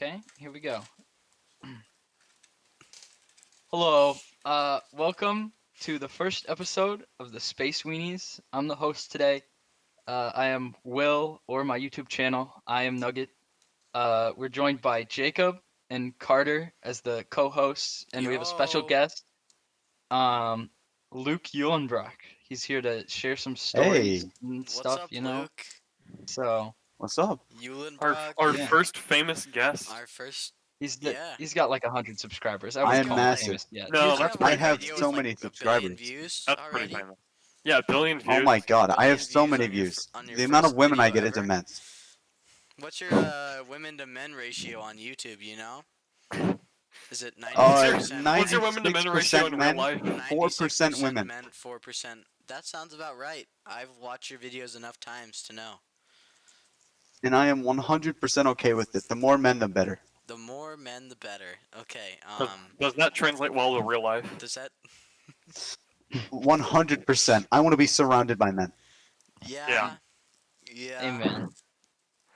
Okay, here we go. Hello, welcome to the first episode of the Space Weenies. I'm the host today. I am Will, or my YouTube channel. I am Nugget. We're joined by Jacob and Carter as the co-hosts, and we have a special Yo. guest, um, Luke Eulenbrock. He's here to share some Hey, stories and What's stuff, up, you know. Luke? So what's up? Our Eulenbrock? our yeah, first famous guest. Our first. he's Yeah. he's got like 100 subscribers. I I wouldn't He's am call got him like. massive. famous yet. No, Doesn't that's he have I pretty like a have famous. video so with many like a billion subscribers. views That's already? pretty famous. Yeah, a billion views. Oh my god, I have Billion so views many on your views. on your The amount of first women I video get is ever. immense. What's your women to men ratio on YouTube? You know? Is it What's your 96% what's your men? women to men ratio 96% in real men, life? 4% 96% women. men, 4%. That sounds about right. I've watched your videos enough times to know. And I am 100% okay with it. The more men, the better. The more men, the better. Okay. Does that translate well to real life? Does that? 100%. I want to be surrounded by men. Yeah. Yeah. Amen.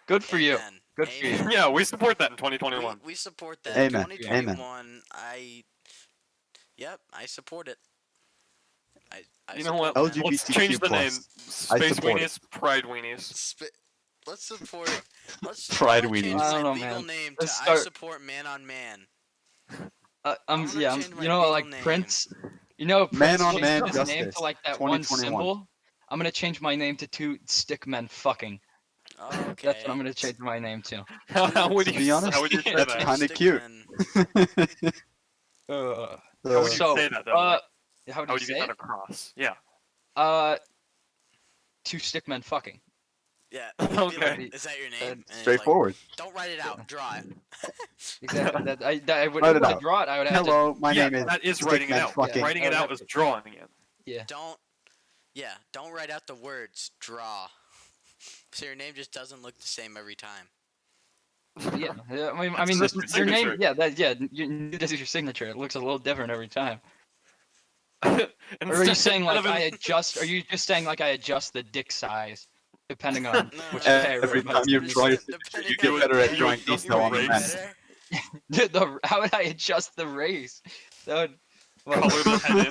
Good for you. Amen. Good for you. Amen. Yeah, we support that in We, 2021. we support that. Amen. 2021. Yep, I support it. I You know support what? men. Let's LGBTQ+. change the name. I Space support it. Weenies, Pride Weenies. Let's support. Let's. Pride I'm gonna change weenies. I my don't know, legal man. name to Let's I start. support man on man. I'm gonna Yeah, change my you know, legal like name. Prince. You know, Man Prince on changed man his name justice. to like that one 2021. symbol. I'm gonna change my name to two stick men fucking. Okay. That's what I'm gonna change my name to. How would To you be honest, how would you say that's that? kind of Stick cute. men. Uh, How would you so, say that though? Like, how would how you would you say get that it? across? Yeah. Two stick men fucking. Yeah. Okay. Is that your name? And it's like, Straightforward. don't write it out. Draw it. Exactly. I would Write it to out. draw it. I would have Hello, my Yeah, name is that is writing it Stickman out. fucking. Writing I it would out have is to- drawing it. to. Yeah. Don't write out the words. Draw. So your name just doesn't look the same every time. Yeah. I That's mean, just your your name. signature. Yeah. This is your signature. It looks a little different every time. Or Or are you saying like I adjust? Are you just saying like I adjust the dick size depending on No, which no, day I Every write my time you signature? draw your Depending signature, you on get better at the drawing day, detail on the you men. better. How would I adjust the race? That would well, color the head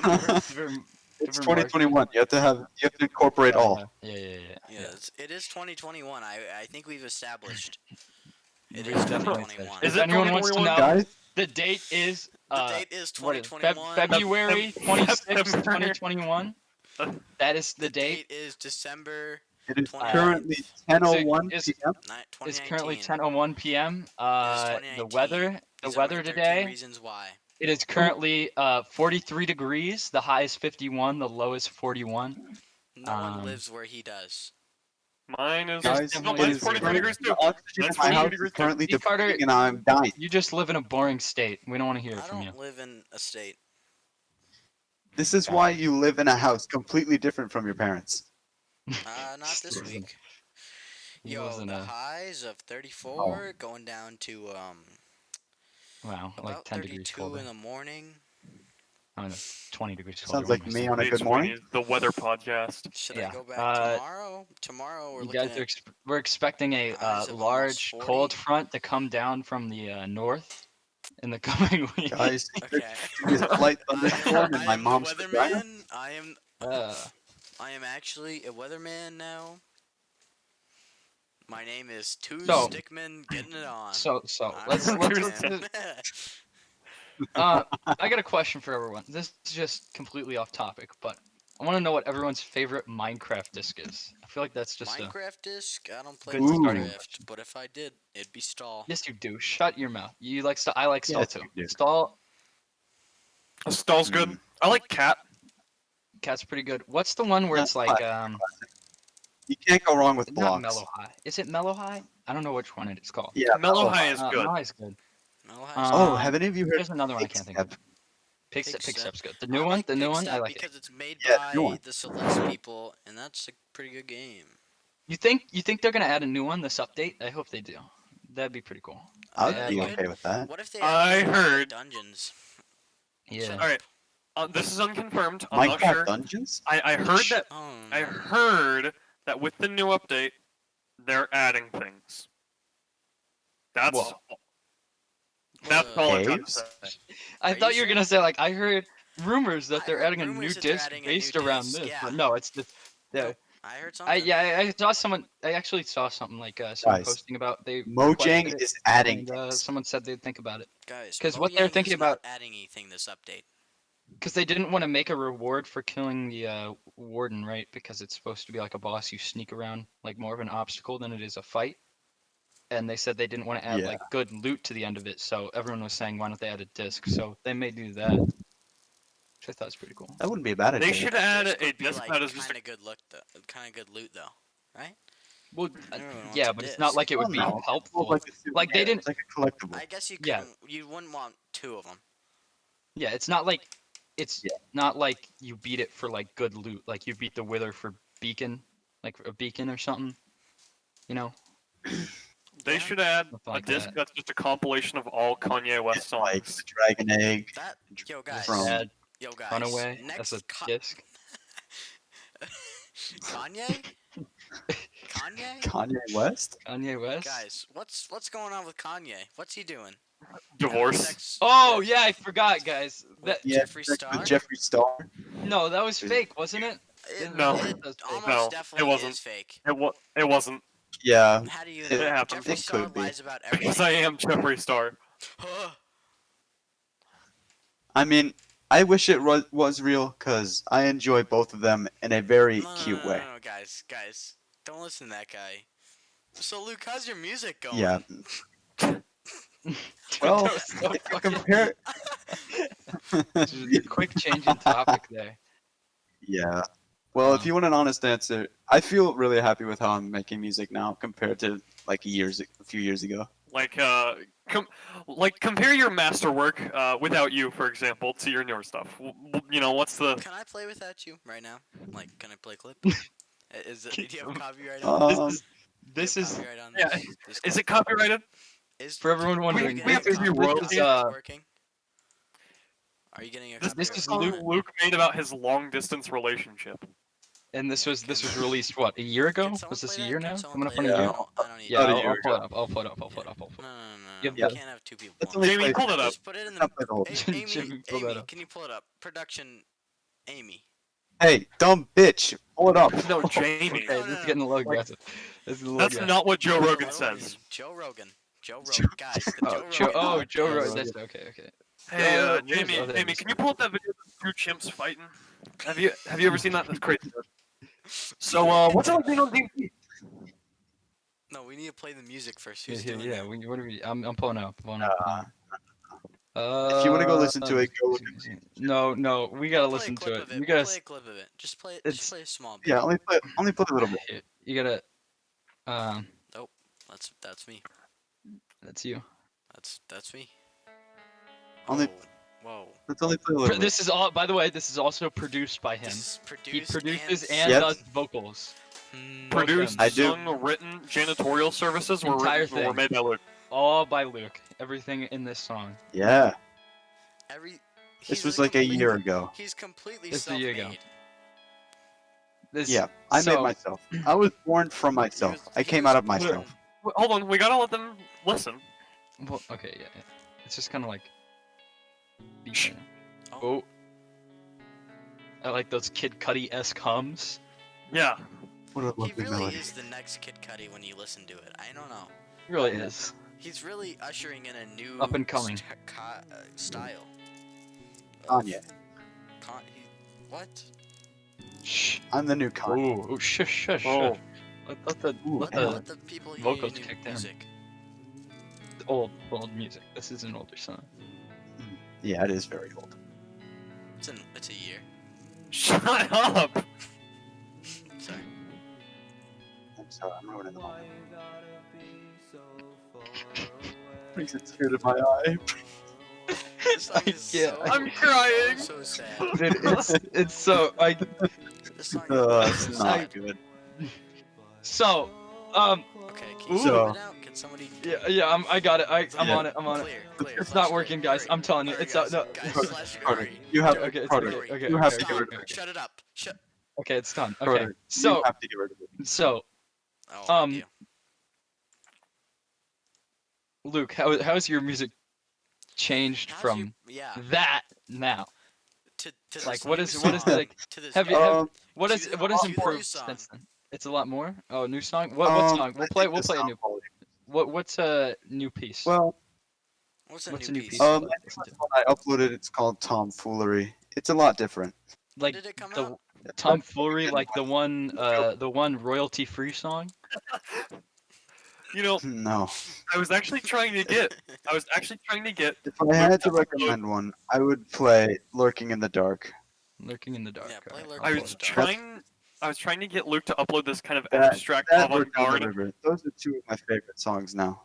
in. It's different markings. 2021. You have to incorporate all. Yeah. Yes, it is 2021. I think we've established. It We've is definitely 2021. Is If it anyone wants to 2021? know, Guys, the date is The date is what is it? 2021. February 26th, September. 2021. That is the The date. date is December it is 29th. currently Is 10:01 is p.m. It's 2019. currently 10:01 p.m. It is The 2019. weather These are my 13 today. reasons why. It is currently 43 degrees. The high is 51. The low is 41. No one Um, lives where he does. Mine is Guys, no, it mine's is 43 currently- degrees the too. oxygen in That's my 40 house is degrees currently See, Carter, depleting, and I'm dying. You just live in a boring state. We don't want to hear it I from you. don't live in a state. This is why you live in a house completely different from your parents. Not this week. He Yo, lives in the a highs of 34 going down to wow, like about 10 degrees 32 colder. in the morning. I don't know, 20 degrees colder. Sounds like almost. me on a It's good morning. Weenies, the weather podcast. Should Yeah, I go back tomorrow? Tomorrow we're You looking guys are at we're expecting a highs of almost large 40. cold front to come down from the north in the coming week. Guys, Okay. there's a light thunderstorm in I my am mom's the vagina. weatherman. Uh, I am actually a weatherman now. My name is Two So- Stickman getting it on. so I'm let's a let's, weatherman. I got a question for everyone. This is just completely off topic, but I want to know what everyone's favorite Minecraft disc is. I feel like that's just a Minecraft disc? I don't play good starting Minecraft, question. but if I did, it'd be Stall. Yes, you do. Shut your mouth. You like I like Stall Yes, too. you do. Stall Stall's good. I like cat. Cat's pretty good. What's the one where it's That's like classic. You can't go wrong with not blocks. Mellow High? Is it Mellow High? I don't know which one it is called. Yeah, Mellow High is Mellow good. High is good. No, Oh, Um, have any of you heard There's another one I can't think of. Pigstep. Pigstep's good. The new one, the new one, I like it. because it's made Yeah, by new one. the Celeste people, and that's a pretty good game. You think they're gonna add a new one this update? I hope they do. That'd be pretty cool. I'd Yeah, be you okay could- with that. What if they I actually added heard- dungeons? Yeah. All right. This is unconfirmed. I'm not Minecraft sure. Dungeons? I heard that. Oh, I heard that with the new update, they're adding things. That's Whoa. That's all I'm trying to Caves? say. I Are thought you you were gonna say like I heard rumors that I they're heard adding a new rumors that they're disc adding a new based around disc, this, yeah. but no, it's just the. Nope. I heard I something. yeah, I saw someone. I actually saw something like someone Guys, posting about they Mojang requested it, is adding and things. someone said they'd think about it Guys, because what they're Mojang thinking is not about adding anything this update. because they didn't want to make a reward for killing the warden, right? Because it's supposed to be like a boss you sneak around, like more of an obstacle than it is a fight. And they said they didn't want to add Yeah. like good loot to the end of it, so everyone was saying why don't they add a disc? So they may do that, which I thought was pretty cool. That wouldn't be a bad They idea. should A add disc a would be disc like that is just kind of good look, though. Kind of good loot, though, right? Well, Everyone wants yeah, a but it's not disc. like it would Well, be no, it's more helpful. like a souvenir. Like, they didn't- It's like a collectible. I guess you Yeah. couldn't. You wouldn't want 2 of them. Yeah, it's not like Yeah. not like you beat it for like good loot, like you beat the Wither for beacon, like a beacon or something. You know, They Yeah. should add Something a like disc that. that's just a compilation of all Kanye West It's like songs. the Dragon Egg. That yo guys, From- Add yo guys. Runaway Next as a Ka- disc. Kanye. Kanye. Kanye West? Kanye West. Guys, what's going on with Kanye? What's he doing? Divorce. Sex Oh with- yeah, I forgot, guys. That Yeah. Jeffree sex Star? with Jeffree Star. no, that was fake, wasn't it? No. It That's fake. almost No, definitely it wasn't. is fake. It wasn't. Yeah. How do you It know? happened. Jeffree It Star could be. lies about Because everything. I am Jeffree Star. I mean, I wish it was real because I enjoy both of them in a very No, cute no, way. no, guys, don't listen to that guy. So Luke, how's your music going? Yeah. Dude, Well, that was so if you fucking- compare, Just a quick change in topic there. yeah. Well, if Um, you want an honest answer, I feel really happy with how I'm making music now compared to like a few years ago. Like, compare your masterwork, without you, for example, to your newer stuff. You know, what's the? Can I play without you right now? Like, can I play a clip? Is it? Do you have copyright on this? Um, This Do you is have copyright on yeah, this? This Is clip? it copyrighted? Is for everyone wondering, Are you we have to getting a do copyright royalties. on this Uh, working? Are you getting a this copyright? is on Luke- it? Luke made about his long distance relationship. and this Yeah, was can- released what, a year ago? Can someone Was this play a that? year Can now? someone Coming up play on a that? year? I don't need Yeah, About a I'll year pull it ago. up. I'll pull it up. I'll pull it up. I'll pull it No, up. no, no, You no. have You the- can't have 2 people. Let's playing. only Jamie, play- pull it up. Just put it in Let's not the. play the whole Amy, Jimmy, pull that Amy, up. can you pull it up? Production, Amy. Hey, dumb bitch, pull it up. No, Jamie. Okay, No, this no, is getting a little aggressive. This is a little That's aggressive. not what Joe No, Rogan what do I mean? says. Joe Rogan. Joe Rogan. Guys, the Oh, Joe Joe, Rogan. oh, Joe podcast. Rogan. That's okay. Hey, where's- Jamie, oh, there it Jamie, is. can you pull up that video of the 2 chimps fighting? Have you ever seen that? That's crazy. So, what's it like being on TV? No, we need to play the music first. Yeah, Who's doing yeah. that? What are we? I'm pulling up. Pulling Uh, up. If you want to go listen to it, go look at No, we gotta Play a listen clip to it. of You We'll gotta. play a clip of it. Just play. It's- Just play a small bit. Yeah, only play a little bit. You gotta. That's me. That's you. That's me. Only- Oh, whoa. Let's only play a little bit. This is all. By the way, this is also produced by him. This is He produced produces and Yep. does vocals. Hmm, Produced, I do. sung, written, janitorial services were, Entire written, were thing. made by Luke. All by Luke. Everything in this song. Yeah, every. this he's was like a completely- year ago. He's completely It's a year ago. self-made. This. Yeah, I so- made myself. I was born from myself. was- I he came was out of born- myself. Hold on, we gotta let them listen. Well, okay, yeah. It's just kind of like. Shh. Oh. I like those Kid Cudi-esque hums. Yeah. What a He lovely really melody. is the next Kid Cudi when you listen to it. I don't know. It really is. He's really ushering in a new Up and coming. style. Kanye. What? Shh. I'm the new Kanye. Oh, shush, shush, Oh. shush. Let the Ooh, let hang on. the Let the people hear vocals your new kick in. music. old music. This is an older song. Yeah, it is very old. It's a year. Shut up! Sorry. I'm sorry, I'm ruining the moment. Brings a tear to my eye. This song is Yeah. so, I'm crying. so sad. Dude, it's so like This song It's is not good. so Okay, can you So- zoom it out? Can somebody? yeah I got it. I'm Yeah. on it. I'm on it. Clear. It's Let's not do it. working, guys. Hurry. I'm telling you, Hurry, it's guys. no. Guys, Carter, slash Carter, hurry. you have Okay, it's Carter, okay. Okay, you have okay, to get okay, rid of okay. it. Shut it up. Shut. Okay, it's done. Okay, Carter, so you have to get rid of it. so Oh, Um, thank you. Luke, how's your music changed How's from yeah that now? to Like this what new is song like to this have new you have Um, what cue is the what has cue the new improved song. since then? It's a lot more. Oh, new song. What song? I think We'll the play a sound new. quality. What's a new piece? Well, What's a What's new a new piece? piece you'd like to the listen to? newest one I uploaded, it's called Tomfoolery. It's a lot different. When Like did it come the out? tomfoolery, Good like one. the one royalty free song. You know, No. I was actually trying to get. I was actually trying to get If I Luke had to to upload. recommend one, I would play Lurking in the Dark. Lurking in the dark. Yeah, play Alright, Lurking I'll I pull in was the it up. Dark. trying. I was trying to get Luke to upload this kind of That abstract that Lurking in the avant-garde, River. Those are two of my favorite songs now.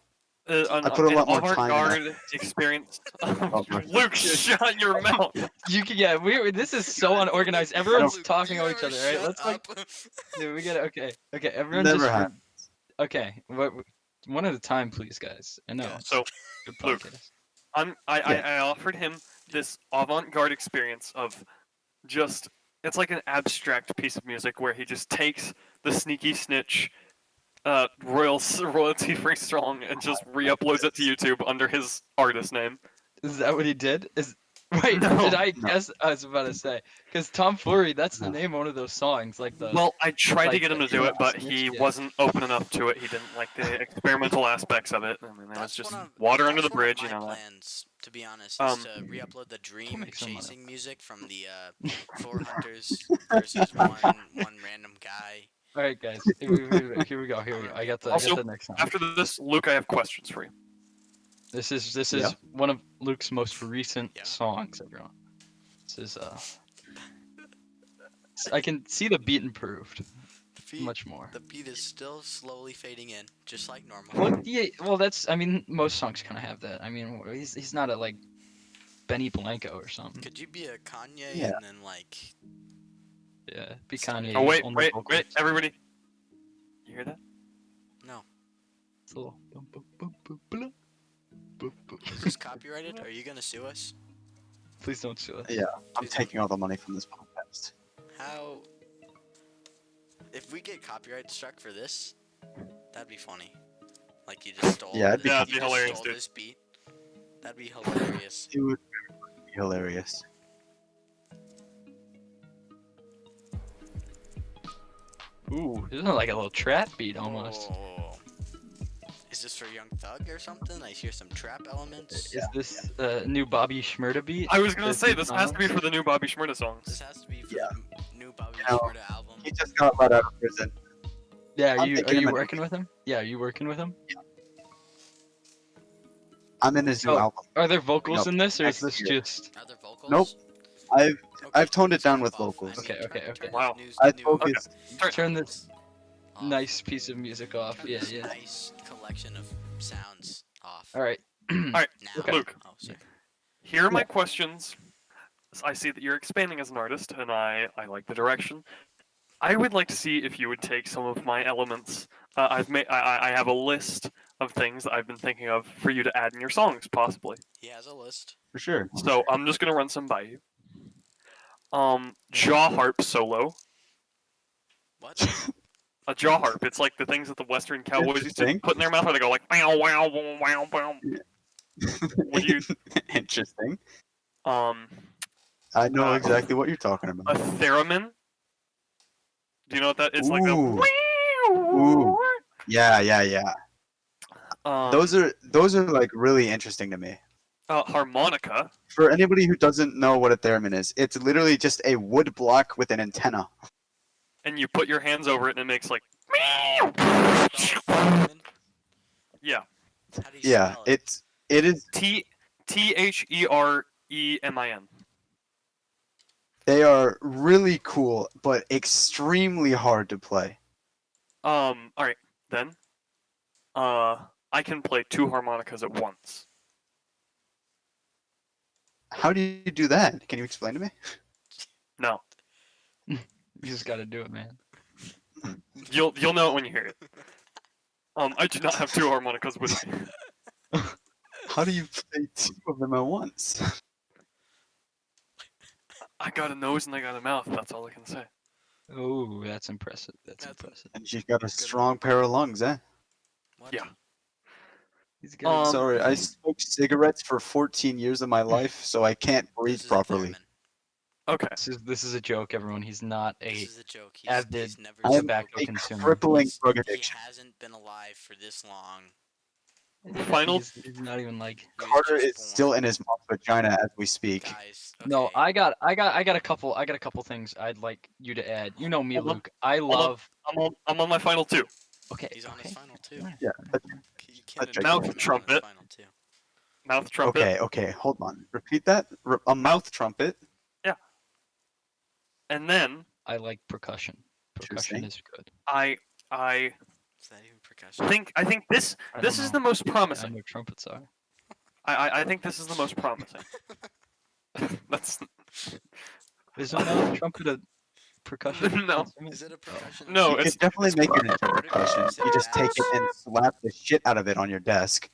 an, I put a an lot more time in avant-garde experience. Oh, my Luke, God. shut your mouth. You can, yeah, this is so unorganized. I Everyone's Luke, talking do you over each ever other, right? shut Let's like, up? dude, we get it. Okay, everyone Never just have. okay. One at a time, please, guys. I know. Good. It's So, a good Luke, podcast. I offered him this avant-garde experience of just it's like an abstract piece of music where he just takes the sneaky snitch royalty free song and just re-uploads it to YouTube under his artist name. Is that what he did? Is wait, No. did I No. guess? I was about to say because Tom Furry, that's the No. name of one of those songs, like the Well, I tried to like get him the to do it, but snitch, he yeah. wasn't open enough to it. He didn't like the experimental aspects of it. I mean, it was That's just one of water under that's the one of bridge, my you know that. plans, to be honest, is Um, to re-upload the dream make some money. chasing music from the four hunters versus one random guy. All right, guys, here we go. I'm gonna I got Also, the next song. after this, Luke, I have questions for you. This is Yeah. one of Luke's most recent Yeah. songs, everyone. This is I can see the beat improved The beat, much more. the beat is still slowly fading in, just like normal. Well, yeah, well, that's I mean most songs kind of have that. I mean he's not a like Benny Blanco or something. Could you be a Kanye Yeah. and then like Yeah, be Sorry. Kanye. Oh wait, only wait, vocals. wait, everybody! You hear that? no? It's a little boom, boom, boom, boom, boom, boom, boom. Is this copyrighted? Are you gonna sue us? Please don't sue us. Yeah, I'm taking all the money from this podcast. How? If we get copyright struck for this, that'd be funny. Like you just stole. Yeah, it'd be this, Yeah, it'd you be just hilarious, stole dude. this beat. That'd be hilarious. It would be hilarious. Ooh, isn't it like a little trap beat almost? Whoa. Is this for Young Thug or something? I hear some trap elements. Is this new Bobby Shmurda beat? I was gonna There's say new this has to be songs? for the new Bobby Shmurda songs. This has to be for Yeah. the new Bobby You know, Shmurda album. He just got let out of prison. Yeah, I'm are thinking you him a- working with him? Yeah, are you working with him? I'm in his new Oh. album. Are there vocals Nope, in this, or is next this year. just? Are there vocals? Nope. I've Okay, I've toned it down turn with off. I vocals. mean, Okay, turn- okay, turn okay. Wow. his I new focused. Turn this off. nice piece of music off. Turn Yeah, this yeah. nice collection of sounds off. All right. Now. Okay. Luke. Oh, sorry. Here are my questions. I see that you're expanding as an artist, and I like the direction. I would like to see if you would take some of my elements. I've made. I have a list of things that I've been thinking of for you to add in your songs, possibly. He has a list. For sure. So I'm just gonna run some by you. Jaw harp solo. What? A jaw harp. It's like the things that the Western cowboys used to Interesting. put in their mouth, where they go like wow wow wow wow wow. Would you Interesting. um I know Uh, exactly what you're talking a about. theremin? Do you know what that? It's like Ooh. a. Ooh. Yeah, yeah, yeah. Those Um, are like really interesting to me. harmonica. For anybody who doesn't know what a theremin is, it's literally just a wood block with an antenna. And you put your hands over it, and it makes like. Yeah. How do you Yeah, spell it? it is. Theremin. They are really cool, but extremely hard to play. All right then. I can play two harmonicas at once. How do you do that? Can you explain to me? No, You just gotta do it, man. you'll know it when you hear it. I do not have two harmonicas with me. How do you play two of them at once? I got a nose and I got a mouth. That's all I can say. Oh, that's impressive. That's That's- impressive. And you've got a strong pair of lungs, eh? What? Yeah. He's gonna. Sorry, I smoked cigarettes for 14 years of my life, so I can't breathe This is a properly. fireman. Okay. This is a joke, everyone. He's not This a is a joke. avid He's never I am tobacco smoked. a consumer. crippling drug He addiction. hasn't been alive for this long. Final. He's not even like. He was Carter just is still born. in his mom's vagina as we speak. Guys, okay. No, I got a couple things I'd like you to add. You know me, Hold on, Luke. I hold on. love. I'm on my final two. Okay. He's on his Okay. final two. Yeah. You can't That's ignore Mouth him on his trumpet. final two. Mouth trumpet. Okay, hold on. Repeat that. A mouth trumpet. And then I like percussion. Percussion Interesting. is good. I Is that even percussion? I think this I this don't is know. the most I promising. know trumpets are. I think this is the most promising. That's Is a mouth trumpet a percussion? No. instrument? Is it a percussion? No, You it's could definitely it's make it into What if percussion. it's You just take it and slap the shit out of it on your desk.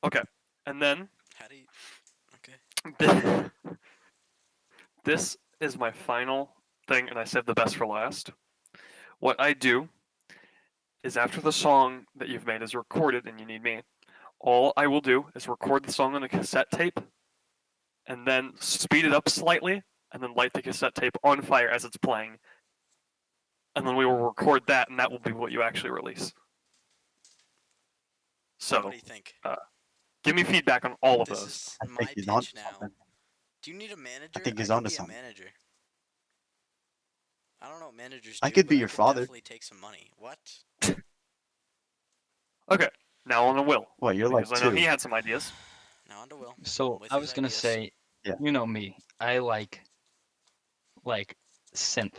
okay. And then How do you? Okay. this is my final thing, and I saved the best for last. What I do is after the song that you've made is recorded and you need me, all I will do is record the song on a cassette tape and then speed it up slightly and then light the cassette tape on fire as it's playing. And then we will record that, and that will be what you actually release. So, What do you think? give me feedback on all of This those. is I my think he's on pitch now. something. Do you need a manager? think he's I could onto be a something. manager. I don't know what managers I do, could be but your could father. Definitely take some money. What? Okay, now on to Will, What, you're like because I know two. he had some ideas. Now on to Will. So With I his was gonna ideas. say, Yeah. you know me. I like synth.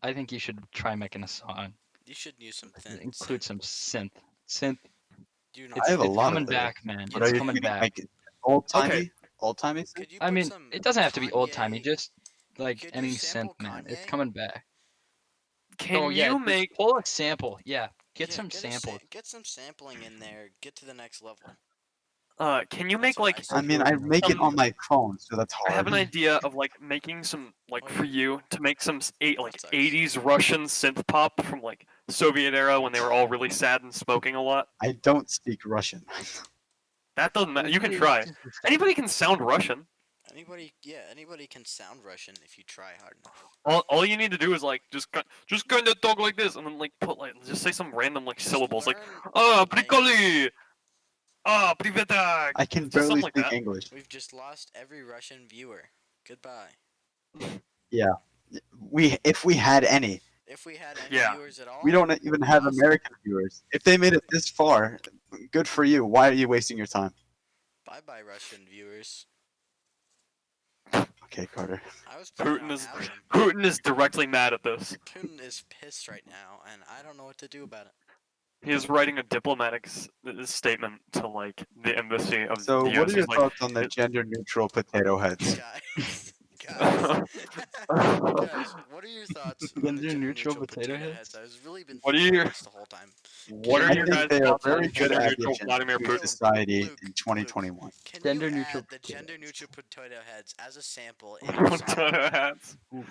I think you should try making a song. You should use some thin. Include some samples. synth. Do you I not? have a It's lot coming of those. back, man. You But are It's know you coming what? thinking back. like old timey? Okay. Old timey? Could you I put mean, some it doesn't have to be old timey. Kanye- Just like Could you any sample synth, man. It's Kanye? coming back. Can Oh yeah, you just make pull a sample. Yeah, get Yeah, some get samples. get some sampling in there. Get to the next level. can you That's make what like I mean, I make it on my phone, so that's I have an hard. idea of like making some like What? for you to make some like That sucks. 80s Russian synth pop from like Soviet era when they were all really sad and smoking a lot. I don't speak Russian. That doesn't matter. You can It's try. just a sample. Anybody can sound Russian. Anybody can sound Russian if you try hard enough. All you need to do is like just kind of talk like this and then like put like just say some random like Just syllables like learn prikoli, privetak. I can Just barely something like speak that. English. We've just lost every Russian viewer. Goodbye. If we had any. If we had any Yeah. viewers at all, We don't even have Awesome. American viewers. If they made it this far, good for you. Why are you wasting your time? bye bye Russian viewers. Okay, Carter. I was planning Putin on is having them. Putin is directly mad at this. Putin is pissed right now, and I don't know what to do about it. He is writing a diplomatic statement to like the embassy of So, the what US. are your He's like, thoughts on the gender-neutral potato heads? Guys, what are your thoughts on the Gender-neutral gender-neutral potato potato heads? heads? I was really been What are thinking your- about this the whole time. What Can are I your you- think guys' they are thoughts on very good gender-neutral additions Vladimir to Putin? society Luke, in 2021. Can Gender you neutral add the potato gender-neutral potato heads as a sample in your song? Potato hats. Ooh.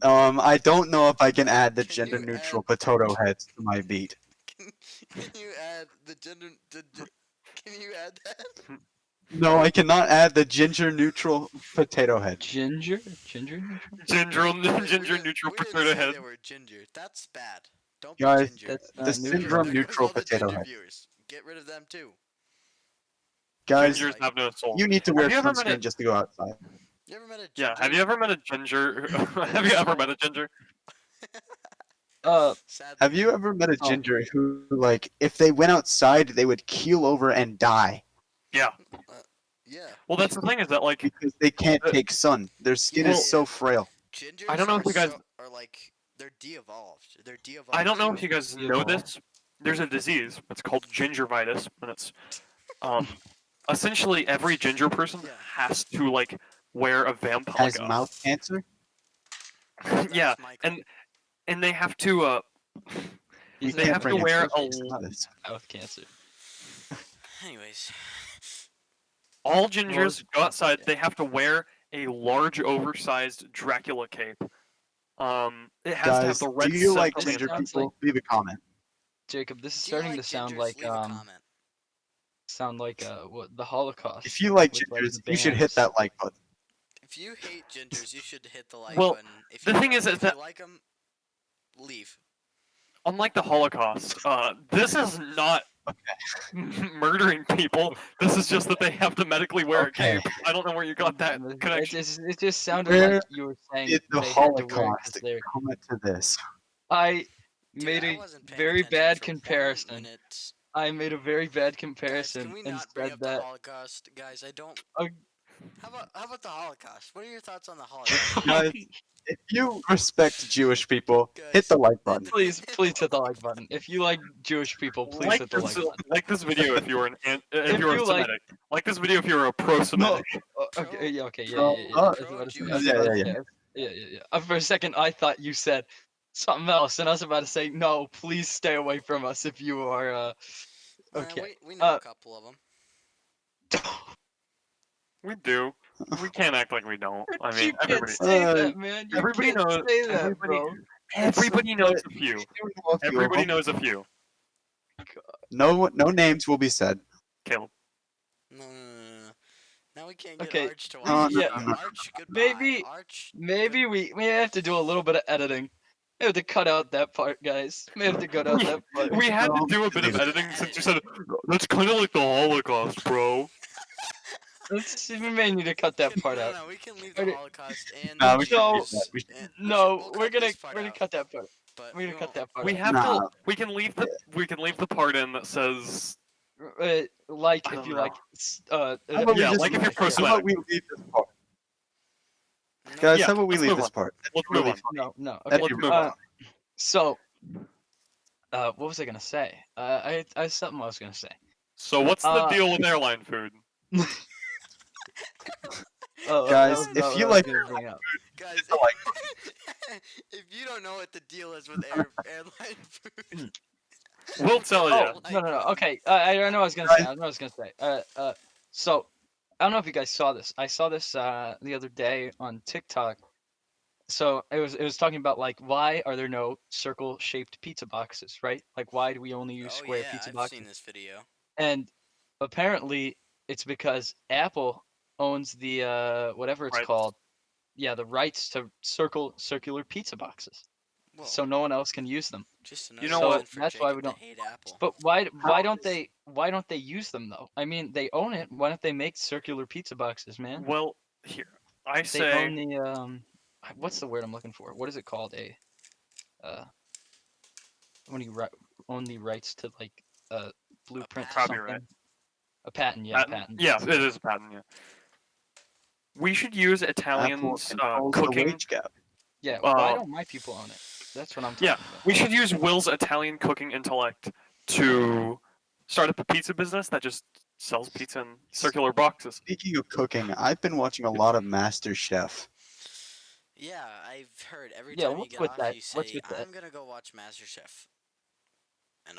I don't know if I can add the Can you gender-neutral add- potato heads to my beat. Can you add the gender? Can you add that? No, I cannot add the ginger-neutral potato head. Ginger neutral. Ginger Wait, ginger neutral we didn't potato say head. they were ginger. That's bad. Don't Guys, be ginger. That's The not neutral. syndrome There goes neutral all the potato ginger head. viewers. Get rid of them too. Guys, Gingers have no soul. you need to wear Have you ever met sunscreen a- just to go outside. You ever met a Yeah, ginger? have you ever met a ginger? Have you ever met a ginger? Sadly, Have you ever met a Oh. ginger who, like, if they went outside, they would keel over and die Yeah. Yeah. Well, that's the thing is that like because they can't take sun. Their skin Yeah. is so frail. Gingers I don't know if you guys- are like they're de-evolved. They're de-evolved. I don't know if you guys Yeah, know well. this. There's a disease. It's called gingivitis, and it's essentially every ginger person Yeah. has to like wear a vampire. Has mouth cancer? That's yeah, Michael. and they have to He's They a- have to wear a mouth cancer. Anyways, all Well, gingers go outside. yeah. They have to wear a large, oversized Dracula cape. It has to have Guys, the red. do you like septum in it. ginger Sounds people? Leave a comment. Jacob, this is do you starting like to sound gingers? like Leave a comment. sound like what the Holocaust. If you like with, gingers, the you should hit bands. that like button. If you hate gingers, you should hit the like Well, button. If the you thing don't- is if that- you like them, leave. Unlike the Holocaust, this is not murdering people. This is just that they have to medically wear Okay. a cape. I don't know where you got that It connection. just sounded Where like you were saying Did the they had to wear it Holocaust 'cause they're. come to this? I Dude, made I a wasn't paying very attention bad for 1 comparison. minute. I made a very bad Guys, comparison can we and not bring said up the that. Holocaust? Guys, I don't. Uh, How about the Holocaust? What are your thoughts on the Holocaust? Guys, if you respect Jewish people, hit Guys, the like button. Please hit the like button. If you like Jewish people, please Like hit the like this, button. like this video if you were If a you like- Semitic. Like this video if you were a pro-Semitic. Okay, yeah, okay, yeah, Pro- yeah, yeah. uh, I was about to say- I was yeah, about to yeah, say- yeah. For a second, I thought you said something else, and I was about to say, no, please stay away from us if you are. Okay. We know a couple of them. We do. We can't act like we don't. I you mean, can't everybody, say Uh, that, man. You everybody can't knows- say that, everybody- bro. everybody knows a but few. you know a few of Everybody them. knows a few. No names will be said. Caleb. No. Now we can't get Okay, Arch to watch no, the no, video. no. Arch, goodbye. Maybe- Arch, Maybe we have to do a little bit of editing. We have to cut out that part, guys. We have to cut out that part. We had to No, do a bit of please. editing since you said that's kind of like the Holocaust, bro. We may need to cut that part out. No, we can leave the Okay. Holocaust and Nah, the we should No. leave that. We should- No, we'll we're cut gonna this part out, cut that part. but We're gonna cut that part. We out. have Nah. to. We can leave the part in that says Like I if don't you know. like. How about we Yeah, just like if leave- you're pro How about we leave this part? No, Guys, Yeah, how about we let's leave move this on. part? let's move Really on. No. Okay. That'd Let's be move really on. funny. So, what was I gonna say? I something I was gonna say. So what's the Uh, deal with airline food? Oh, Guys, that was if not what you I was like- gonna bring up. guys, I like if you don't know what the deal is with airline food, We'll tell you. Oh no. Okay, I know what I was gonna say. I know what I was gonna say. So I don't know if you guys saw this. I saw this the other day on TikTok. So it was talking about like why are there no circle-shaped pizza boxes, right? Like why do we only use oh square yeah, pizza I've boxes? seen this video. And apparently it's because Apple owns the whatever it's Right. called. Yeah, the rights to circular pizza boxes. Well, So no one else can use them. just You another know reason what? for That's why Jacob we to don't- hate Apple. But why How don't is- they use them though? I mean, they own it. Why don't they make circular pizza boxes, man? Well, here I They say own the what's the word I'm looking for? What is it called? When you own the rights to like blueprint or patent. Copyright. something. A patent, yeah, patent. patent. Yeah, it is a patent. Yeah. We should use Apple Italians controls the cooking. wage gap. Yeah, why Uh, don't my people own it? That's what I'm talking Yeah, about. we should use Will's Italian cooking intellect to start up a pizza business that just sells pizza in circular boxes. Speaking of cooking, I've been watching a lot of Master Chef. Yeah, I've heard every Yeah, time you what's get with off, that? you What's say, with that? "I'm gonna go watch MasterChef," and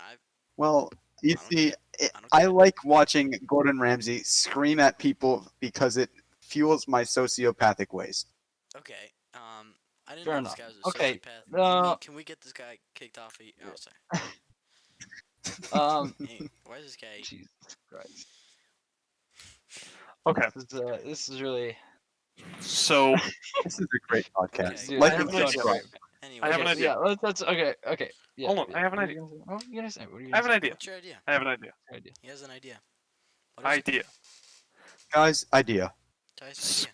Well, you I don't see, I don't I get it. like watching Gordon Ramsay scream at people because it fuels my sociopathic ways. okay. I didn't Fair know this enough. guy was a Okay, sociopath. Can we get this guy kicked off? Oh, sorry. Hey, why is this guy? Jesus Christ. Okay, This is really. so This is a great podcast. Okay. Dude, Like I and have an idea. subscribe. Anyway, I have an Okay, idea. Yeah, let's okay. Yeah, Hold on, yeah, I have an what are idea. you gonna say? Oh, you gonna say? What are you I have an gonna idea. what's your idea? I have an idea. say? Idea. He has an idea. What is it? Idea. Guys, idea. Ty's idea.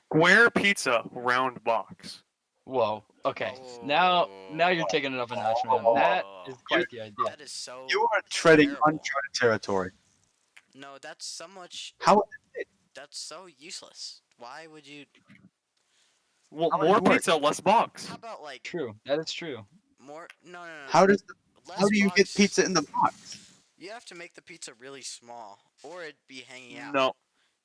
Square pizza, round box. Whoa. Okay. Now you're taking it up a notch, man. That is quite the idea. That is so. You are treading terrible. uncharted territory. No, that's so much. How? That's so useless. Why would you? Well, How would more it work? pizza, less box. How about like True. That is true. more? No. How does? Less How do you get box- pizza in the box? You have to make the pizza really small, or it'd be hanging out. No,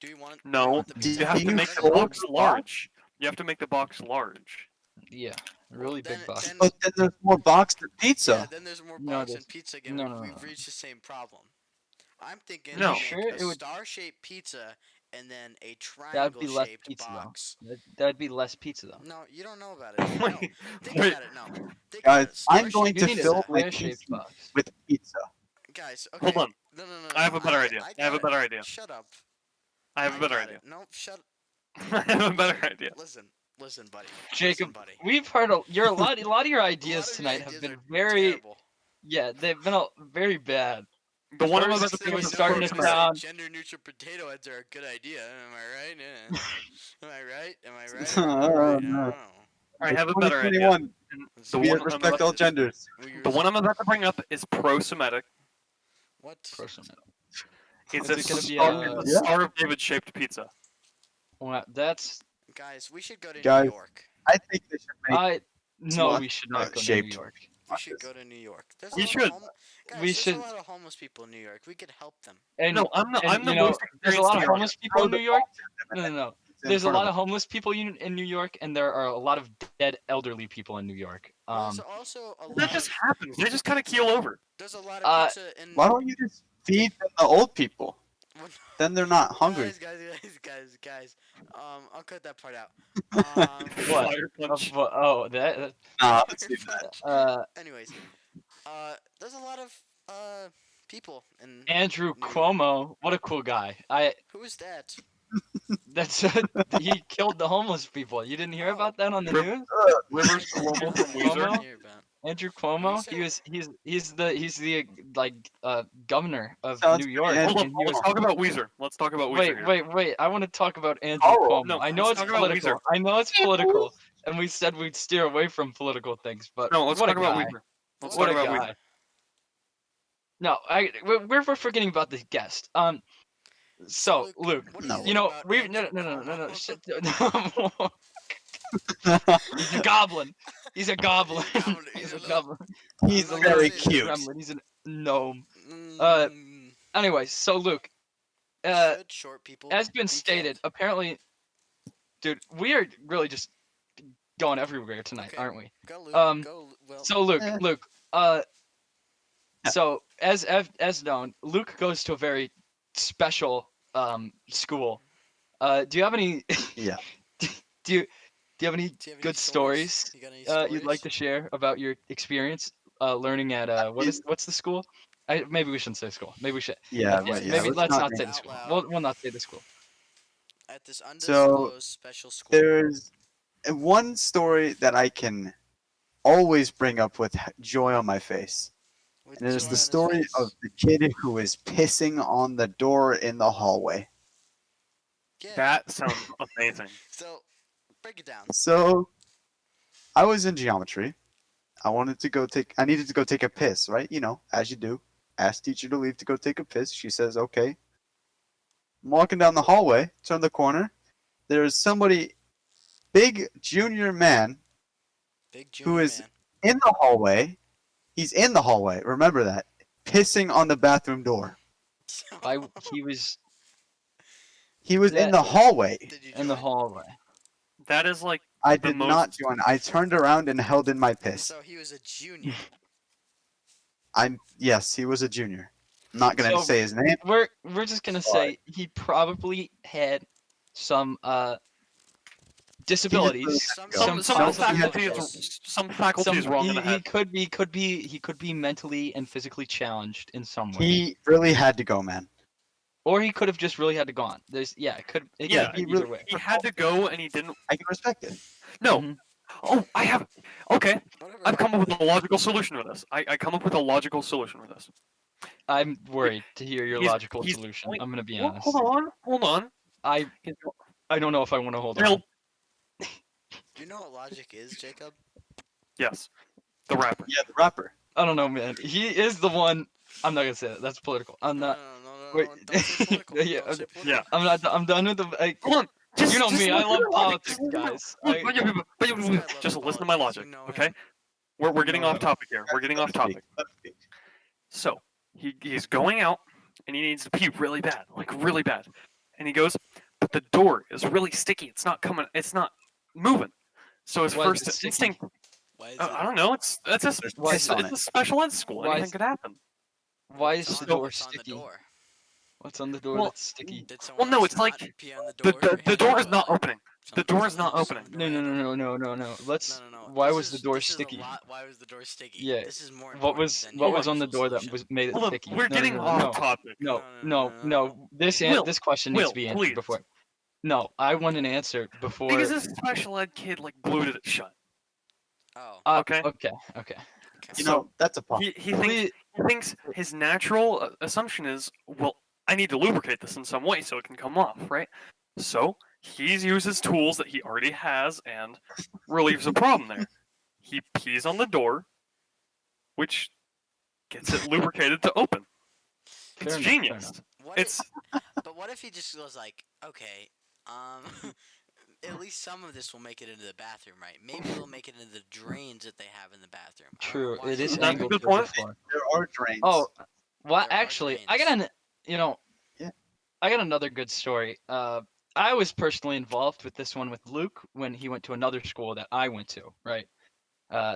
Do you want? no. Do you, want the Do pizza You have Do to you make the fold box the box? large. You have to make the box large. Yeah. Really Then- big box. then- But then there's more box than Yeah, pizza. then there's more No, box there's- and pizza again. no, no, We've no. reached the same problem. I'm thinking No. we Sure, make it a would- star-shaped pizza and then a That would be less triangle-shaped pizza box. though. That'd be less pizza though. No, you don't know about it. No, Wait, think wait. about it. No, think Guys, about it. I'm going Star-shaped You to need fill a my square-shaped pizza box. with pizza. Guys, okay. Hold on. No. I have a better idea. I I have a got better it. idea. Shut up. I have a better got idea. it. No, shut. I have a better idea. Listen, buddy. Jacob, Listen, buddy. we've heard a lot of your A ideas lot of your tonight have ideas been are very terrible. yeah, they've been very bad. The one I'm about to First, it bring up was is starting You're to gonna say sound gender neutral potato heads are a good idea. Am I right? Yeah. Am I right? Am I right? I Or am I right? I don't don't know. know. I have a better idea. 2021. And Let's the see. one I'm Respect about all to, genders. the one I'm about to bring up is pro-Semitic. What? personal. It's Is a it gonna be Yeah. Star of David shaped pizza. Well, that's Guys, we should go to Guys, New York. I think they should make I no, Smart, we should not go to New shaped. York. We should go to New York. There's a We lot should. Of guys, We there's should- a lot of homeless people in New York. We could help them. And No, I'm not. and, I'm the you know, most there's a experienced lot of New Yorker. homeless people in New York. No. in There's a front lot of of homeless people in New York, and there are a lot of dead elderly people in New York. There's also a lot That just of happens. They just kind of keel over. there's a lot of Uh, pizza in. Why don't you just feed them the old people? Well, Then they're not hungry. Guys. I'll cut that part out. What? Fire punch. That. Nah, let's do that. Anyways, there's a lot of people in. Andrew New York. Cuomo, what a cool guy. Who is that? That's he killed the homeless people. You didn't hear Oh. about that on the Rip- news? Rivers Cuomo from Cuomo? Weezer. I hear about. Andrew What Cuomo, do you say? he's the like governor of Sounds New York. pretty Hold and up. he Let's was- talk about Weezer. Let's talk about Weezer. Wait! I want to talk about Andrew Oh, Cuomo. no, I know let's it's talk about political. Weezer. I know it's political, and we said we'd steer away from political things. But No, let's what talk a about guy. Weezer. Let's What talk a about guy. Weezer. No, we're forgetting about the guest. So Luke, what do No. think you know about we've no Andrew no no no no Cuomo? shit. He's a goblin. He's a goblin. He's He's a a little- goblin. He's I'm not very gonna say cute. Gremlin. He's a gnome. Mm, Anyways, so Luke, uh, should short people as been be stated, killed? apparently, dude, we are really just going everywhere tonight, Okay. aren't we? Go, Luke. um, Go, Will. So Luke, Eh. Luke, so as known, Luke goes to a very special school. Do you have any? Yeah. Do you have any Do you have any good stories You got any you'd like to share about your experience learning at what's the school? Maybe we shouldn't say school. Maybe we should. Yeah, Yeah, but yeah. Maybe let's not name say it the out school. loud. We'll not say the school. At this So, undisclosed special school. There's one story that I can always bring up with joy on my face. with And it is joy on the his story face. of the kid who is pissing on the door in the hallway. Yeah. That sounds amazing. So, break it down. So, I was in geometry. I needed to go take a piss, right? You know, as you do. Ask teacher to leave to go take a piss. She says, okay. I'm walking down the hallway, turn the corner. There's somebody, big junior man, Big junior is- man. in the hallway. He's in the hallway. Remember that. Pissing on the bathroom door. He was He was in the hallway. Did you in the join? hallway. That is like I The did not join. I turned around and held in my piss. So he was a junior. Yes, he was a junior. I'm not gonna So- say his name. We're just gonna say he probably had some disabilities. Some, Some some possible faculties wrong in the He head. could be mentally and physically challenged in some way, He really had to go, man. or he could have just really had to gone. It Yeah, could he be either really- way. He had to go and he didn't. I can respect it. No. Mhm. Oh, I have. Okay, whatever. I've come up with a logical solution for this. I come up with a logical solution for this. I'm worried to hear your He's- logical he's solution. going- I'm gonna be Well, honest. hold on. I He's I don't know if I want to hold Real- on. Do you know what logic is, Jacob? Yes, the rapper. Yeah, the rapper. I don't know, man. He is the one. I'm not gonna say that. That's political. I'm not. No, wait. don't say political. Yeah, Don't say okay. political. Yeah. I'm not. I'm done with the. Hold on. Just, You know just me, I listen love to my logic. politics, guys. Just listen to my logic, You know okay? him. We're getting No, off no. topic here. We're getting off topic. Let him speak. So he's going out and he needs to pee really bad, like really bad. And he goes, but the door is really sticky. It's not coming. It's not moving. So his Why is first it sticky? instinct, Why is I don't know. It's There's piss on it's it. a special ed school. Why Anything is- could happen. Why What's is the on- door what's on the sticky? door? What's on the door Well, that's sticky? Did someone no, else it's like not pee on the The door? or the hand door on is not toilet? opening. The door's not opening. No. Let's. No. Why was the door this sticky? Is a lot. Why was the door sticky? Yeah. This is more What important was than what your was on the actual door that solution. made it Hold on, sticky? we're getting off topic. No. This question needs Will, to be answered please. before. No, I want an answer before. Because this special ed kid like glued it shut. Oh, Okay. Okay. You So know, that's a problem. Please, he thinks his natural assumption is, well, I need to lubricate this in some way so it can come off, right? So he uses tools that he already has and relieves a problem there. He pees on the door, which gets it lubricated to open. It's fair genius. enough. what? It's But what if he just goes like, okay, at least some of this will make it into the bathroom, right? Maybe it'll make it into the drains that they have in the bathroom. I don't know True, why it he is would That's a angled good towards point. the floor. There are drains. Oh, well, There are actually, I drains. got Yeah. I got another good story. I was personally involved with this one with Luke when he went to another school that I went to, right?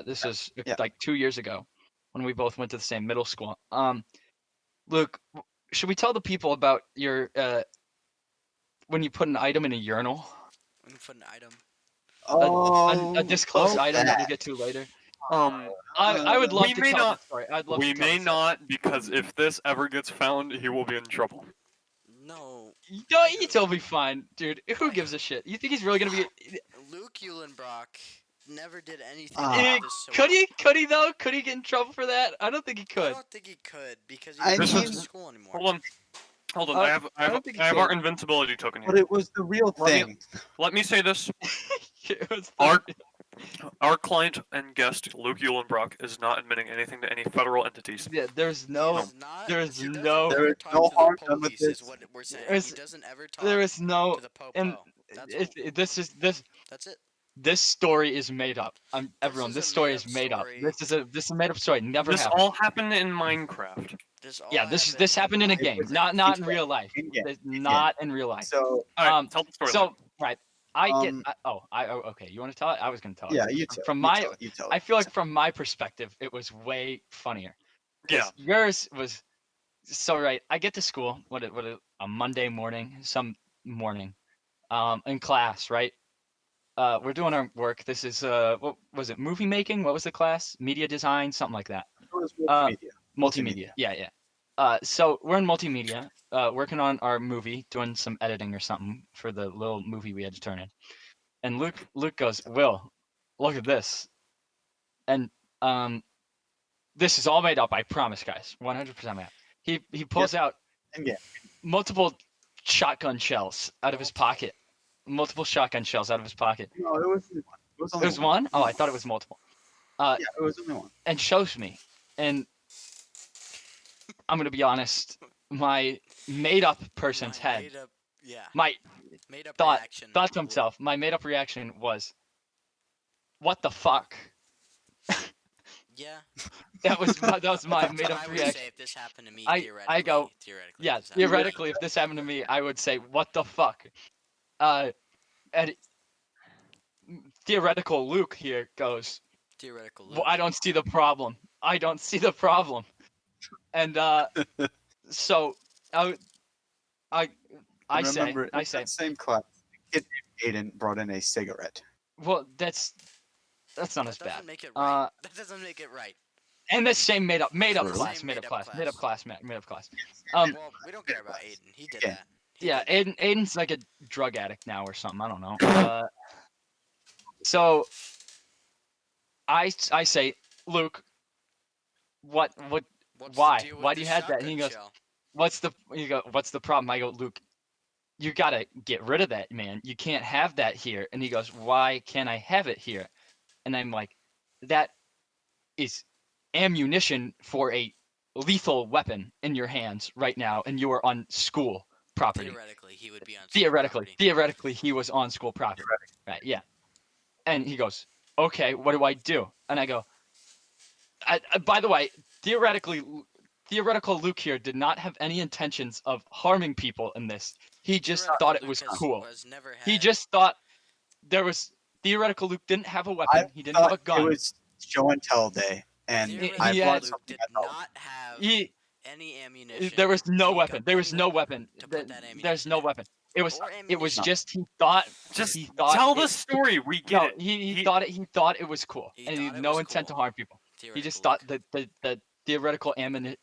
This was Yeah. like 2 years ago when we both went to the same middle school. Luke, should we tell the people about your when you put an item in a urinal? When you put an item. Oh, A disclosed well, item that we'll that. get to later. um I would love We to may tell not- that story. I'd love we to tell may that story. not, because if this ever gets found, he will be in trouble. No. No, Why it's who? will be fine, dude. Who Why gives who? a shit? You think he's really gonna be? Luke Eulenbrock never did anything Ah. like Eh, this. So could he? Could he though? Could he get in trouble for that? I don't think he I could. don't think he could because he I doesn't go mean- to school anymore. Hold on. I I have don't think he I have our can. invincibility token But here. it was the real Let me- thing. Let me say this: It was Our- our client and guest Luke Eulenbrock is not admitting anything to any federal entities. yeah, there's He no, is not- there's he doesn't no- ever There is talk no to harm the done with police, is this. what we're saying. There's- He doesn't ever talk there is no, to the popo. and That's all. That's it. this story is made up. Everyone, is this a story made-up is made up. story. This is a made up story. Never This happened. all happened in Minecraft. This all Yeah, this happened in a It game, was not in real life. in-game. Not in real life. So, All right, Um, tell the story. So right, I get. Um, Okay. You want to tell it? I was gonna tell it. yeah, you tell. From you my, tell it, you tell I it. feel like from my perspective, it was way funnier. 'Cause Yeah. Yours was so right. I get to school. A Monday morning, some morning, in class, right? We're doing our work. This is what was it? Movie making? What was the class? Media design, something like that. It was Uh, multimedia. Multimedia. Yeah. So we're in multimedia, working on our movie, doing some editing or something for the little movie we had to turn in. And Luke goes, "Will, look at this." And this is all made up. I promise, guys. 100% made up. He pulls out In-game. multiple shotgun shells out of his pocket. Multiple shotgun shells out of his pocket. No, it was only one. It was It only was one? Oh, I thought it was multiple. Yeah, it was only one. And shows me. And I'm gonna be honest, my made up person's My head, Made up, yeah. my Made up thought reaction. thought to himself, my made up reaction was, "What the fuck?" Yeah. That was my That's made what up I would reaction. say if this happened to me. I Theoretically. go, Theoretically. Yeah, if this happened to me. theoretically, if this happened to me, I would say, "What the fuck?" And theoretical Luke here goes, Theoretical. "Well, I don't see the problem. I don't see the problem." And so I Remember, in say, that same class, the kid named Aiden brought in a cigarette. well, that's not That as doesn't bad. make it right. That doesn't make it right. And the same made up True. class, Same made up made-up class. Well, we don't care about Aiden. He did Yeah. that. He Yeah, did that. Aiden's like a drug addict now or something. I don't know. So I say, Luke, What's why? the deal with Why do you this have that? And he shotgun goes, shell? what's the problem? I go, Luke, you gotta get rid of that, man. You can't have that here. And he goes, why can't I have it here? And I'm like, that is ammunition for a lethal weapon in your hands right now, and you are on school property. Theoretically, he would be on. school property. Theoretically, he was on school property. Right? Yeah. And he goes, okay, what do I do? And I go, by the way, theoretical Luke here did not have any intentions of harming people in this. He just Theoretical thought it Luke was has- cool. has never He had just thought there was theoretical Luke didn't have a weapon. He didn't have a It gun. was show and tell day, and theoretical I he brought had- Luke something did I thought. not have He any ammunition. there was no to make weapon. a There was no bullet weapon. to put that There's no ammunition in. weapon. It was or it was ammunition. just he thought Just he thought tell it, the story. We get no it. he thought it was cool He and he thought had it no was intent to cool. harm people. He Theoretical just thought Luke. that the theoretical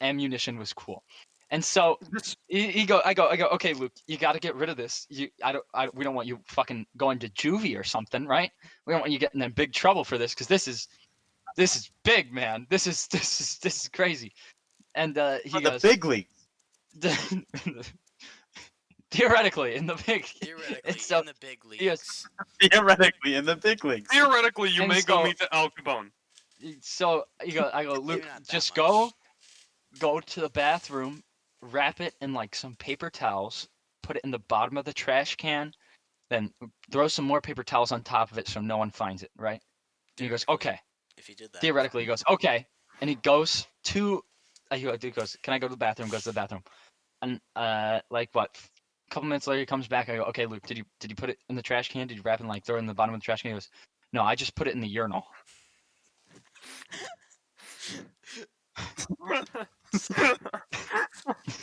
ammunition was cool, and so Just I go okay, Luke, you got to get rid of this. We don't want you fucking going to juvie or something, right? We don't want you getting in big trouble for this because this is big, man. This is crazy. And he For the goes, big league. theoretically in the big, and Theoretically, so in the big he goes, leagues. Theoretically, in the big leagues. theoretically, you and may go so meet the Al Capone. I go, Maybe Luke, not that just much. go to the bathroom, wrap it in like some paper towels, put it in the bottom of the trash can, then throw some more paper towels on top of it so no one finds it, right? And he goes, Theoretically, okay. if he did that. Theoretically, he goes, okay. And he goes to, he goes, can I go to the bathroom? Goes to the bathroom. And like what? A couple minutes later, he comes back. I go, okay, Luke, did you put it in the trash can? Did you wrap it and like throw it in the bottom of the trash can? He goes, no, I just put it in the urinal.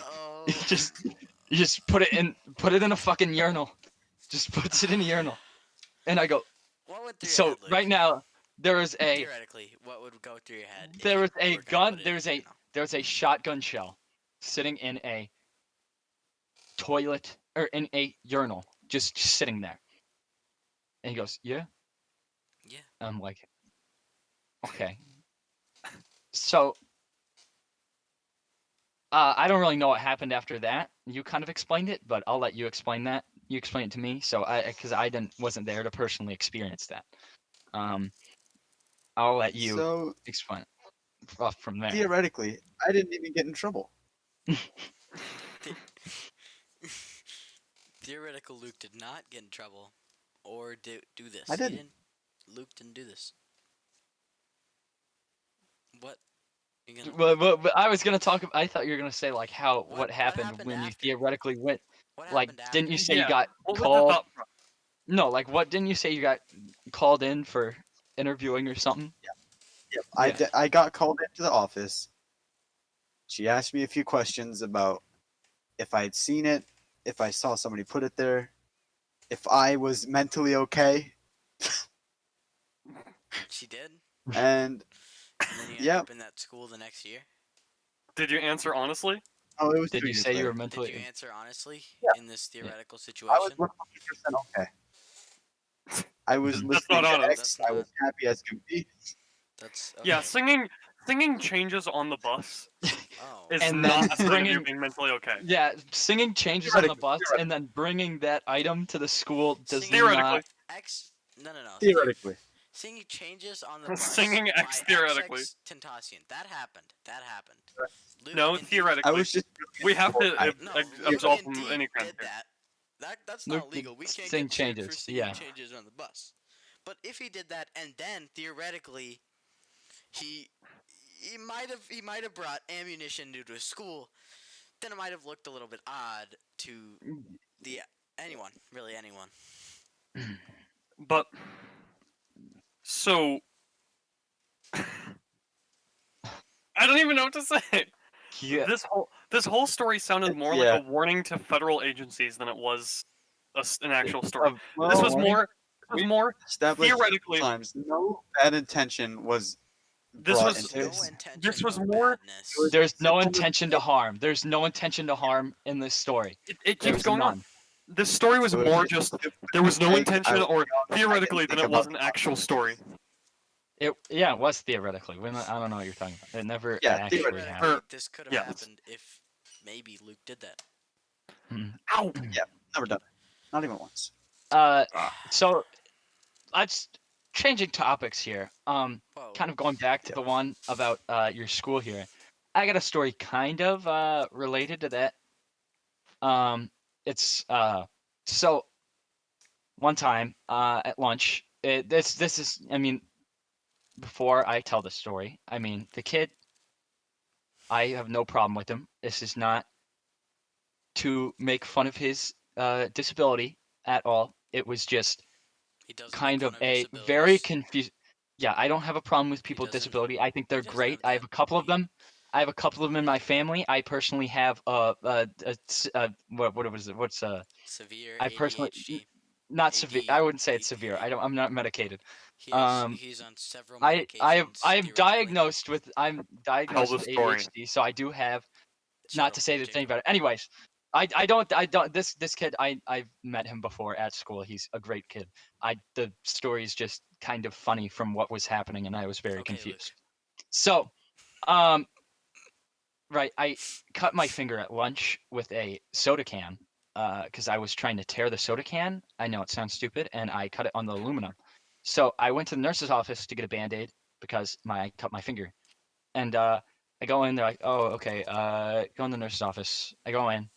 Oh. You just put it in a fucking urinal. Just puts it in a urinal. And I go, What went through your so head, Luke? right now there is a Theoretically, what would go through your head? if there you was a were gonna gun put it in there's the a urinal? there's a shotgun shell sitting in a toilet or in a urinal, just sitting there. And he goes, yeah. Yeah. I'm like, okay. So I don't really know what happened after that. You kind of explained it, but I'll let you explain that. You explain it to me, so because I wasn't there to personally experience that. Um, I'll let you So explain it from there. theoretically, I didn't even get in trouble. The- Theoretical Luke did not get in trouble, or do this. I He didn't. Luke didn't do this. What? You gonna? But I was gonna talk. I thought you were gonna say like what What happened happened when you after? theoretically went. What Like, happened didn't after? you say you Yeah. got What was the called? thought process? No, like what didn't you say you got called in for interviewing or something? Yep. Yeah. I got called into the office. She asked me a few questions about if I had seen it, if I saw somebody put it there, if I was mentally okay, She did, and and then you ended yeah, up in that school the next year. Did you answer honestly? oh, it was Did 2 you years say you later. were Did mentally? you answer honestly Yeah. in this Yeah. theoretical I was situation? 100% okay. I was That's listening not to honest. X. That's I not. was happy as could be. That's Yeah, okay. singing changes on the bus Oh. is And not then a sign of you bringing being mentally okay. yeah, singing changes on the Theoretically, bus, and then bringing that item to the school does Singing not. Theoretically, X. No. theoretically. Singing changes on the bus singing by X theoretically. XX Tentacion. That happened. That happened. Luke No, indeed. I theoretically. was just We have to I, No, Luke absolve from indeed any crime did here. that's Luke not did legal. We can't sing get sued for changes. singing Yeah. changes on the bus. But if he did that and then theoretically he he might have brought ammunition to a school, then it might have looked a little bit odd to the anyone, really anyone. But so I don't even know what to say. Yeah. This whole story sounded more like yeah. a warning to federal agencies than it was an actual story. Of- This Well, was more we more established theoretically. times no bad intention was This brought was into No this. intention, this was no more- badness. was- There's no simple intention to mistake. harm. There's no intention to harm in this story. It keeps There's going on. none. This story was It was more a just stupid there was no mistake. intention, I will or be honest, I didn't theoretically, than think it was about an the actual story. It was theoretically. I don't know what you're talking about. It never Yeah, actually Theoretically, happened. this could have yeah. happened if maybe Luke did that. Ow! Never done it. Not even once. So let's changing topics here. Whoa. Kind of going back to the one about your school here. I got a story kind of related to that. It's so one time at lunch. This is I mean before I tell the story. I mean the kid. I have no problem with him. This is not to make fun of his disability at all. It was just He doesn't kind make of fun of a very disabilities. confused. Yeah, I don't have a problem with people with doesn't- disability. I think they're doesn't great. have I have that a couple of many. them. I have a couple of them in my family. I personally have what was it? What's Severe I personally ADHD, not severe. I wouldn't say it's severe. ADHD. I'm not medicated. He's Um, he's on several I medications am theoretically. I'm Tell diagnosed the with story. ADHD, so I do have. Not So to say that it's any continue. better. Anyways, I don't this kid I've met him before at school. He's a great kid. The story is just kind of funny from what was happening, and I was very Okay, Luke. confused. So, um, right, I cut my finger at lunch with a soda can, because I was trying to tear the soda can. I know it sounds stupid, and I cut it on the aluminum. So I went to the nurse's office to get a band-aid because I cut my finger. And I go in, they're like, "Oh, okay, go in the nurse's office." I go in,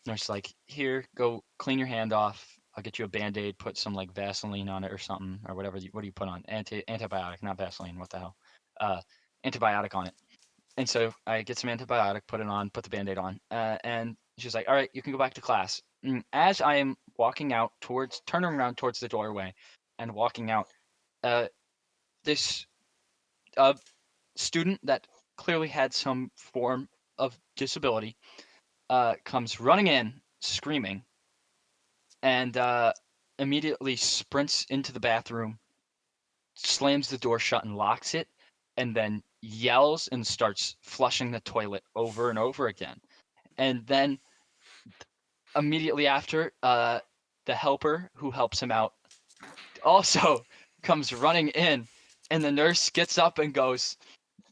nurse is like, "Here, go clean your hand off. I'll get you a band-aid, put some like Vaseline on it or something, or whatever. What do you put on? Antibiotic, not Vaseline. What the hell? Uh, Antibiotic on it." And so I get some antibiotic, put it on, put the band-aid on, and she's like, "All right, you can go back to class." As I am walking out towards, turning around towards the doorway, and walking out, uh, this uh, student that clearly had some form of disability comes running in, screaming, and immediately sprints into the bathroom, slams the door shut and locks it, and then yells and starts flushing the toilet over and over again. And then immediately after, the helper who helps him out also comes running in, and the nurse gets up and goes,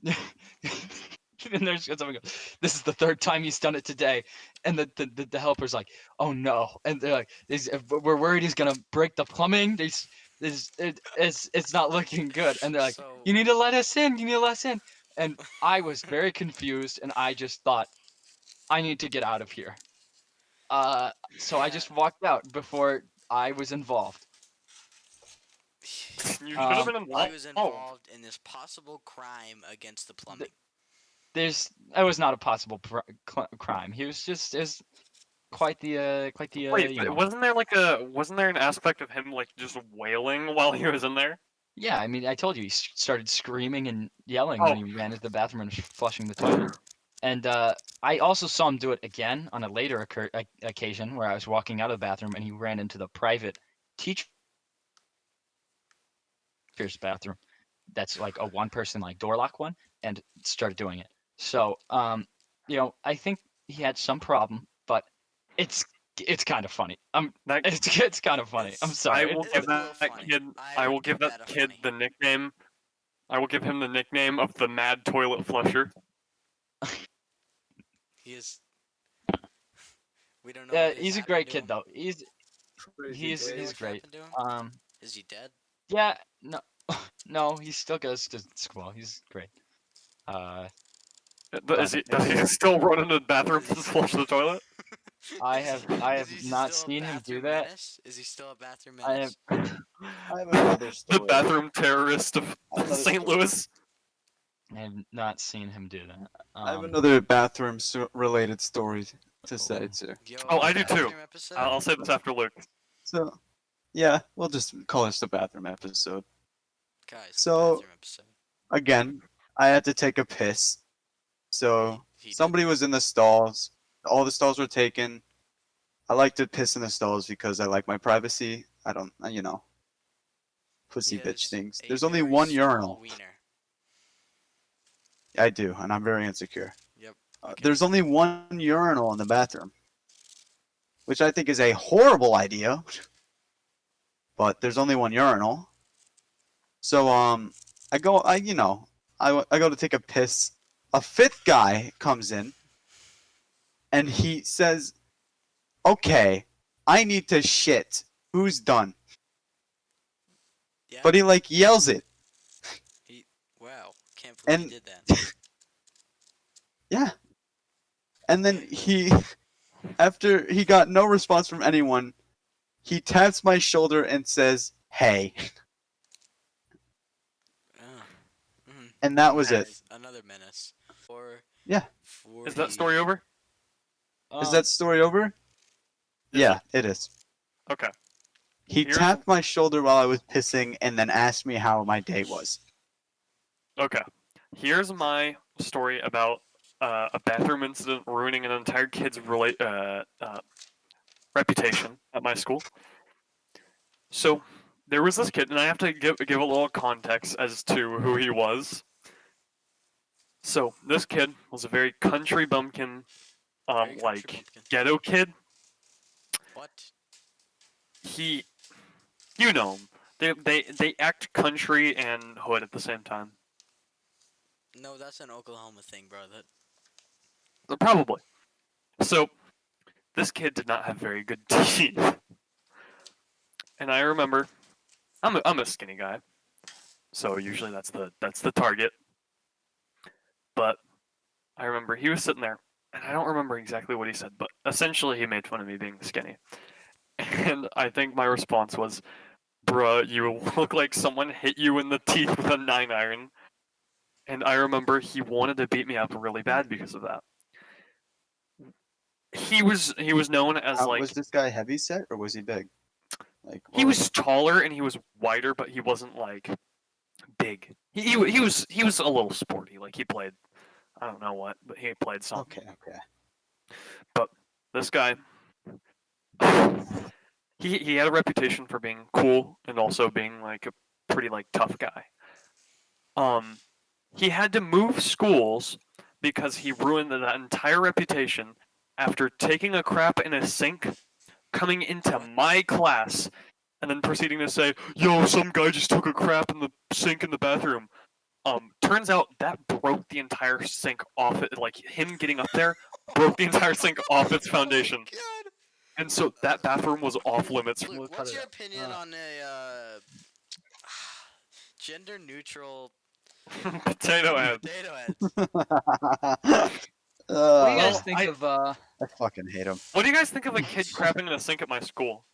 the nurse gets up and goes, "This is the third time he's done it today." And the helper's like, "Oh no!" And they're like, "We're worried he's gonna break the plumbing. It's not looking good." And they're like, So "You need to let us in. You need to let us in." And I was very confused, and I just thought, I need to get out of here. So I yeah, just walked out before I was involved. You should have Um, been he involved. was involved in this possible crime against the th- plumbing. that was not a possible crime. He was just is quite the Wait, you but know. wasn't there an aspect of him like just wailing while he was in there? Yeah, I mean, I told you he started screaming and yelling when Oh, he ran into the bathroom and was flushing the toilet. And I also saw him do it again on a later occasion where I was walking out of the bathroom and he ran into the private teacher's bathroom. That's like a one person like door lock one, and started doing it. So I think he had some problem, but it's it's kind of funny. that It's kind of funny. I'm It's I sorry. will it's give a little that funny. kid. I I would will give give that that a kid funny. the nickname. I will give him the nickname of the Mad Toilet Flusher. He is. We don't know what has He's a happened great to kid him. though. Crazy Do we know He's what's days. great. happened to him? Um, Is he dead? yeah, no, no, he still goes to school. He's great. Uh, Is but he, does he still run into bathrooms Is he? and flush the toilet? I Is have he not still a seen him do bathroom that. menace? Is he still a bathroom I have menace? I have another The story. bathroom terrorist of I have another St. story. Louis. I have not seen him do that. I have another bathroom related story to say Oh, too. Oh, Yo, I do too. bathroom episode. I'll say this after Luke. So yeah, we'll just call this the bathroom episode. Guys, So bathroom episode. again, I had to take a piss. So He did. somebody was in the stalls. All the stalls were taken. I like to piss in the stalls because I like my privacy. I don't, He pussy bitch has things. a There's only very one small urinal. wiener. I do, and I'm very insecure. Yep. We can There's see. only one urinal in the bathroom, which I think is a horrible idea. But there's only one urinal. So I go, I go to take a piss. A fifth guy comes in, and he says, "Okay, I need to shit. Who's done?" Yeah. But he like yells it, He. Wow. Can't believe he and did that. yeah, and then he, after he got no response from anyone, he taps my shoulder and says, "Hey," and that was it. Menace. Another menace. For Yeah, for Is that the. story over? is that story over? Is Yeah, it? it is. Okay. He Here's tapped my shoulder while I was pissing and then asked me how my day was. okay. Here's my story about a bathroom incident ruining an entire kid's reputation at my school. So there was this kid, and I have to give a little context as to who he was. So this kid was a very country bumpkin, Very country like bumpkin. ghetto kid. What? He, you know, 'em. They act country and hood at the same time. No, that's an Oklahoma thing, bro. Probably. So this kid did not have very good teeth, and I remember I'm a skinny guy, so usually that's the target. But I remember he was sitting there, and I don't remember exactly what he said, but essentially he made fun of me being skinny. And I think my response was, "Bruh, you look like someone hit you in the teeth with a 9-iron." And I remember he wanted to beat me up really bad because of that. He was known as like Was this guy heavy set or was he big? Like he what was taller and he was wider, but he wasn't like big. He was a little sporty. Like he played, I don't know what, but he played something. Okay. But this guy, he had a reputation for being cool and also being like a pretty like tough guy. He had to move schools because he ruined that entire reputation after taking a crap in a sink, coming into my class, and then proceeding to say, "Yo, some guy just took a crap in the sink in the bathroom." Turns out that broke the entire sink off it. Like him getting up there broke the entire sink off its foundation, Oh, God. and so that bathroom was off limits. We'll Luke, cut what's it your out. opinion on a gender neutral Potato head. potato heads? What do you guys well, think of I fucking hate him. What do you guys think of a kid crapping in a sink at my school?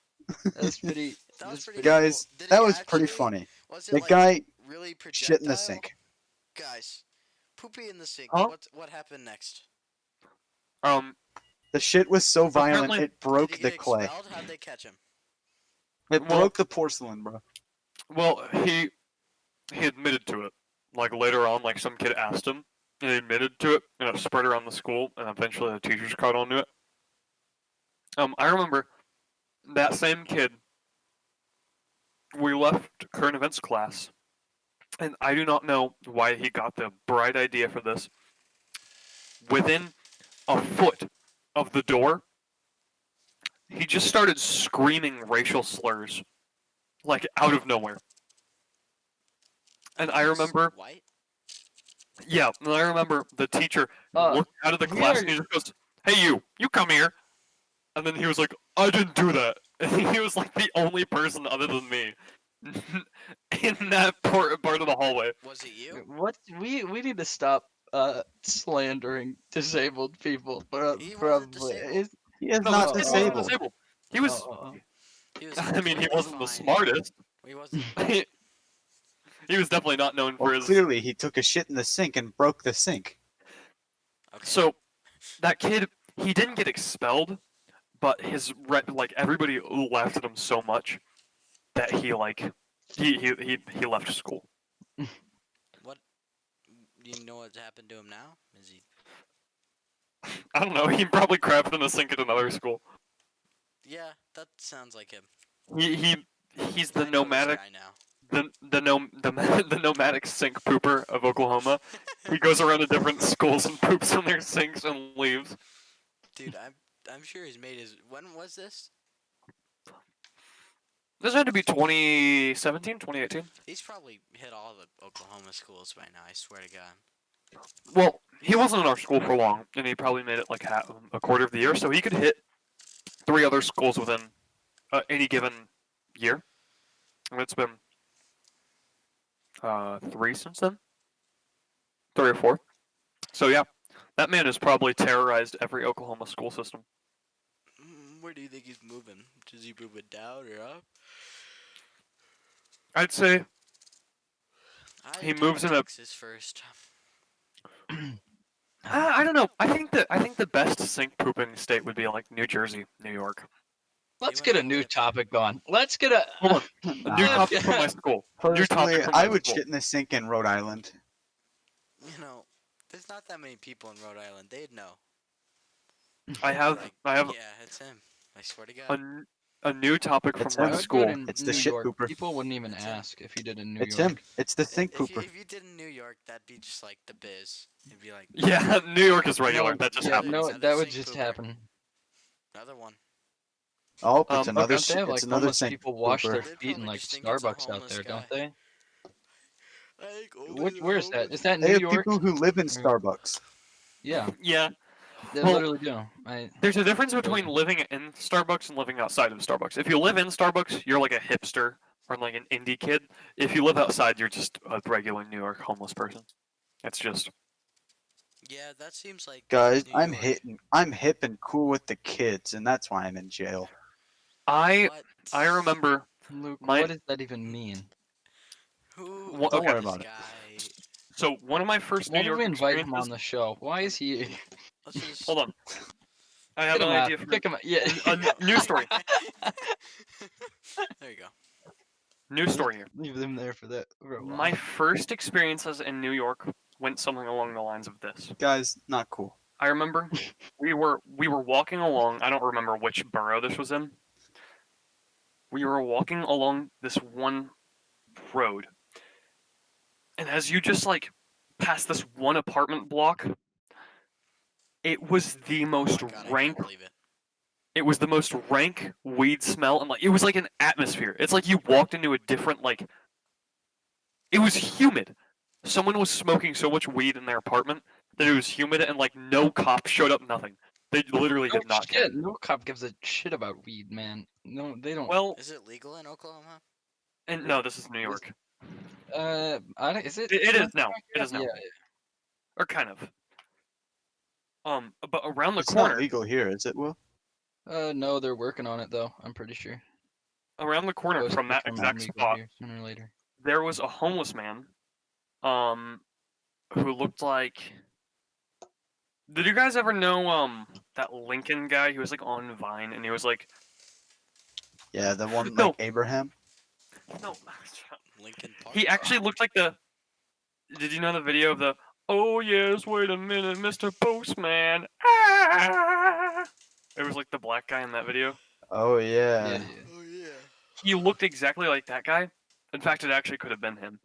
that's pretty That was that's pretty Guys, cool. Did that he was pretty actually- funny. Was it The like guy really shit in the projectile? sink. Guys, poopy in the sink. Huh? What happened next? Um, The shit was so violent Apparently- it broke Did he the get clay. expelled? How'd they catch him? It Well- broke the porcelain, bro. well, he admitted to it. Like later on, like some kid asked him, and he admitted to it, and it spread around the school, and eventually the teachers caught on to it. I remember that same kid. We left current events class, and I do not know why he got the bright idea for this. Within a foot of the door, he just started screaming racial slurs, like out of nowhere. And I He was remember, white. yeah, and I remember the teacher Uh, looked out of the we class are- and he just goes, "Hey, you come here." And then he was like, "I didn't do that." And he was like the only person other than me in that part of the hallway. Was it you? what we need to stop slandering disabled people. He wasn't Probably. disabled. He is No, not this kid wasn't disabled. disabled. He was. He was. I mean, he completely wasn't the fine. smartest. He wasn't. He was definitely not known for Well, his. clearly he took a shit in the sink and broke the sink. Okay. So, that kid, he didn't get expelled, but like everybody laughed at him so much that he left school. What? Do you know what's happened to him now? Is he? I don't know. He probably crapped in a sink at another school. Yeah, that sounds like him. He's the I know this nomadic guy now. the nomadic sink pooper of Oklahoma. He goes around to different schools and poops in their sinks and leaves. Dude, I'm sure he's made his. When was this? This had to be 2017, 2018. He's probably hit all the Oklahoma schools by now. I swear to God. Well, he wasn't in our school for long, and he probably made it like a quarter of the year, so he could hit 3 other schools within any given year. And it's been 3 since then, 3 or 4. So yeah, that man has probably terrorized every Oklahoma school system. Where do you think he's moving? Does he move it down or up? I'd say I'd He take moves in a- Texas first. I don't know. I think the best sink pooping state would be like New Jersey, New York. Let's went get a on new with- topic going. Let's get a. Hold on. A new Nah. topic from my school. New Personally, topic from I my would school. shit in the sink in Rhode Island. You know, There's not that many people in Rhode Island. They'd know. I have Like, I have yeah, it's him. I swear to a, God. n- a new topic from It's my I him. would do it school. in It's the New shit York. pooper. People wouldn't even It's him. ask if you did in New It's York. him. It's the sink If you pooper. if you did in New York, that'd be just like the biz. It'd be like Yeah, New York is regular. No, That just yeah, another, happens. no, another that would sink just pooper. happen. Another one. Oh, it's another. Okay. Don't they have It's like another homeless sink people wash their pooper. They'd feet in probably like just think it's a Starbucks out homeless there, don't guy. they? I think only the Where's that? homeless Is that They New have York? people who live in Or- Starbucks. Yeah, Yeah. they Well, literally do. there's a difference between living in Starbucks and living outside of Starbucks. If you live in Starbucks, you're like a hipster or like an indie kid. If you live outside, you're just a regular New York homeless person. It's just Yeah, that seems like Guys, New York. I'm hip and cool with the kids, and that's why I'm in jail. I What? I remember Luke, my what does that even mean? Who Wha- Don't okay. worry this about it. guy? So one of my first New Why did York we invite him on experiences. the show? Why is he? Let's just Hold on, I have Get an him out. idea for Kick him out. Yeah. a new story. There you go. New story here. Leave them there for that for a My while. first experiences in New York went something along the lines of this. Guys, not cool. I remember we were walking along. I don't remember which borough this was in. We were walking along this one road, and as you just like pass this one apartment block, it was the Oh most my God, I rank. can't believe it. It was the most rank weed smell, and like it was like an atmosphere. It's like you walked into a different like. It was humid. Someone was smoking so much weed in their apartment that it was humid, and like no cop showed up. Nothing. They literally No did not care. shit. No cop gives a shit about weed, man. No, they don't. Well, Is it legal in Oklahoma? and no, this is New York. I don't, is it? It is legal now. out It here? is now, Yeah. or kind of. But around the It's not corner, legal here, is it, Will? No, they're working on it though. I'm pretty sure. around the corner Most from that become exact legal spot, here sooner or later. there was a homeless man, um, who looked like. Did you guys ever know that Lincoln guy who was like on Vine and he was like, Yeah, the one No. like Abraham. no, Lincoln Park. he actually looked like the. Did you know the video of the? Oh yes, wait a minute, Mr. Postman. Ah! It was like the black guy in that video. Oh Yeah, yeah. yeah. Oh yeah. He looked exactly like that guy. In fact, it actually could have been him.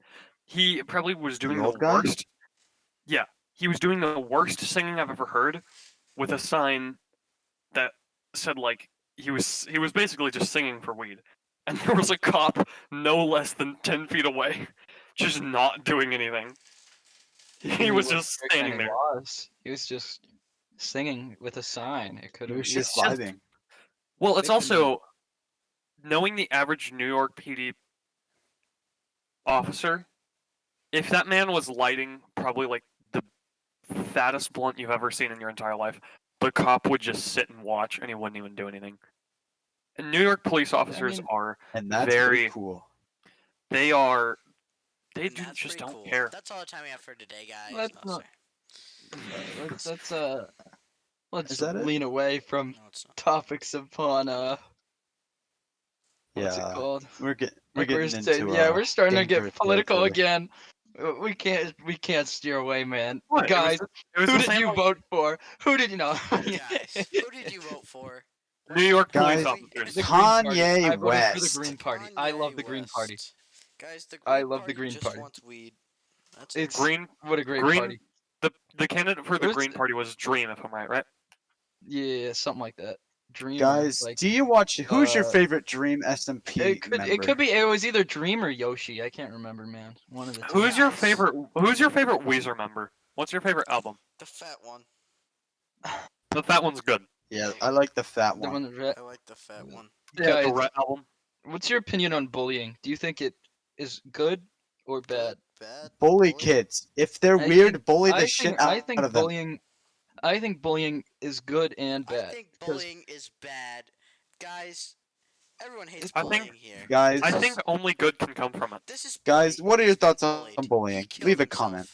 He probably was doing the old guy? worst. Yeah, he was doing the worst singing I've ever heard, with a sign that said like he was basically just singing for weed, and there was a cop no less than 10 feet away, just not doing anything. He was just standing there. He was just singing with a sign. It could He have. was just just- vibing. Well, it's They couldn't also knowing the average New York PD officer. If that man was lighting probably like the fattest blunt you've ever seen in your entire life, the cop would just sit and watch and he wouldn't even do anything. And New York police officers mean- are And that's pretty very cool. they are they And do, that's just pretty don't cool. care. That's all the time we have for today, guys. Let's No, not- sorry. Let's Is that it? lean away from No, it's not. topics upon what's it Yeah. called? We're Like getting into we're starting to get dangerous political territory. again. We can't steer away, man. What? It was Guys, the- it was who the did same you like vote for? Who did you know? Guys, who did you vote for? New York police Guys, officers. The Green Party. Kanye I voted for the West. Green Party. I love the Green Party. West. Guys, the I Green love the Party Green just Party. wants weed. That's It's it. Green what a great Green- party. the candidate for the Who's- Green Party was Dream, if I'm right? Yeah, something like that. Dream. Guys, like, do you watch? Who's your uh, favorite Dream SMP it could be. It was either Dream or Yoshi. I can't remember, man. One of the two. Who's your Guys. favorite? Who's your favorite Weezer member? What's your favorite album? The fat one. The Fat One's good. Yeah, I like the fat The one. one that I like the fat one. Yeah, the Guys, Rhett album. what's your opinion on bullying? Do you think it is good or bad? Bad. Bully kids. If they're I weird, think- bully the I shit think, out I think of them. bullying. I think bullying is good and I bad. think 'cause bullying is bad. Guys, everyone hates I think- bullying here. Guys, I think only good can come from it. This is Guys, bullying. what are your He's been thoughts on bullied. bullying? He killed Leave a himself. comment.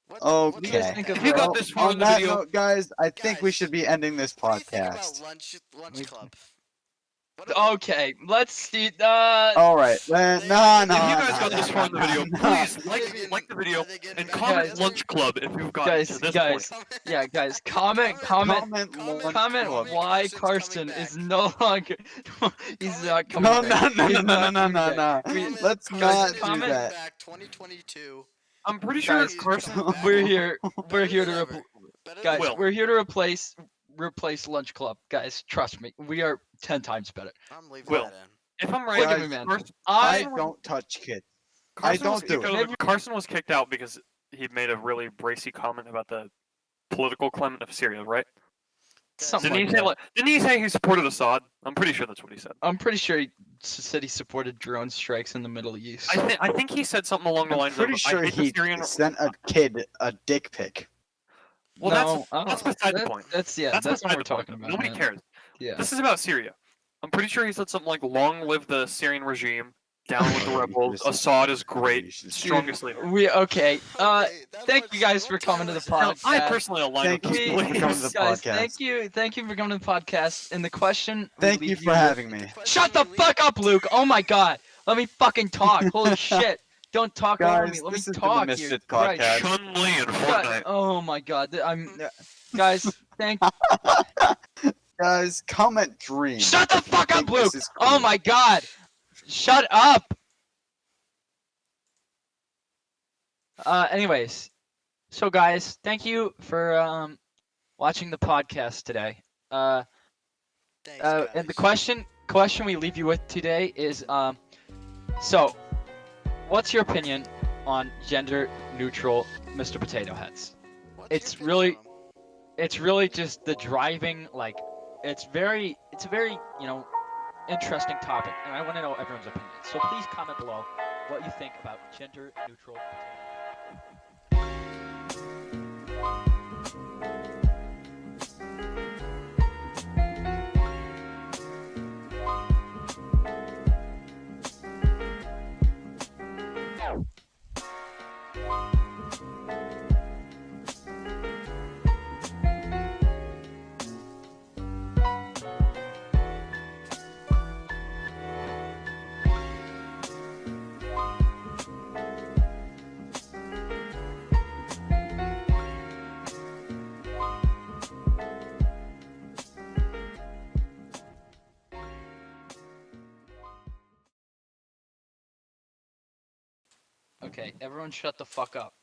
What Okay. the you guys think of If you got Well, this far in on the that video, note, guys, I think we Guys, should be ending this What do you think about podcast. lunch We- club? What about Okay, let's see. All right, then nah, If If nah, you nah, guys got nah, this far nah, in the nah, video, nah. please Are they getting- like the video are they getting and back comment Guys, Lunch Club if you've gotten to this point. yeah, guys, comment, Comment Lunch Club. why Carson's Carson coming is back. no longer. He's Comment- not coming No, back. no, no, He's no, no, no, not no, coming no, back. no. Comment Let's Carson not is do comment- coming that. back 2022. I'm pretty sure Guys, Carson. coming back. We're here. We're Better here than to ever. Better guys. than Will. ever. We're here to replace Lunch Club. Guys, trust me. We are 10 times better. I'm leaving Will. that in. If I'm right, Look at me, Guys, man. I I don't touch kids. Carson was don't do kicked it. out of Carson was kicked out because he made a really bracy comment about the political climate of Syria, right? something Didn't like he say that. didn't he say he supported Assad? I'm pretty sure that's what he said. I'm pretty sure he said he supported drone strikes in the Middle East. I think he said something along the I'm lines pretty of sure I hate the he Syrian. sent a kid a dick pic. Well, no, that's beside the that- point. That's That's not beside what we're the point. talking about. Nobody man. cares. Yeah. This is about Syria. I'm pretty sure he said something like "Long live the Syrian regime, down with the Oh, you rebels. just- Assad is great, you should- strongest leader." We okay. Okay, that Thank part's- you guys what for coming to the time is it? Now, I podcast. personally align Thank with you this, for coming to the please. Guys, podcast. thank you for coming to the podcast. And the question. we Thank you leave for with- having me. Shut the fuck up, Luke. Oh my god. Let me fucking talk. Holy shit. Don't talk over me. Guys, Let me this has been the talk here. Misfit Christ. Podcast. Chun Li in God, Fortnite. oh my god. Guys, thank. Guys, comment dream. Shut the if you fuck up, think this Luke. is Oh cool. my god. Shut up. Anyways, so guys, thank you for watching the podcast today. Thanks, guys. And the question we leave you with today is so what's your opinion on gender neutral Mr. Potato Heads? What's it's your really- opinion on 'em? It's really just the driving, like it's a very interesting topic, and I want to know everyone's opinion. So please comment below what you think about gender neutral potato heads. Okay, everyone shut the fuck up.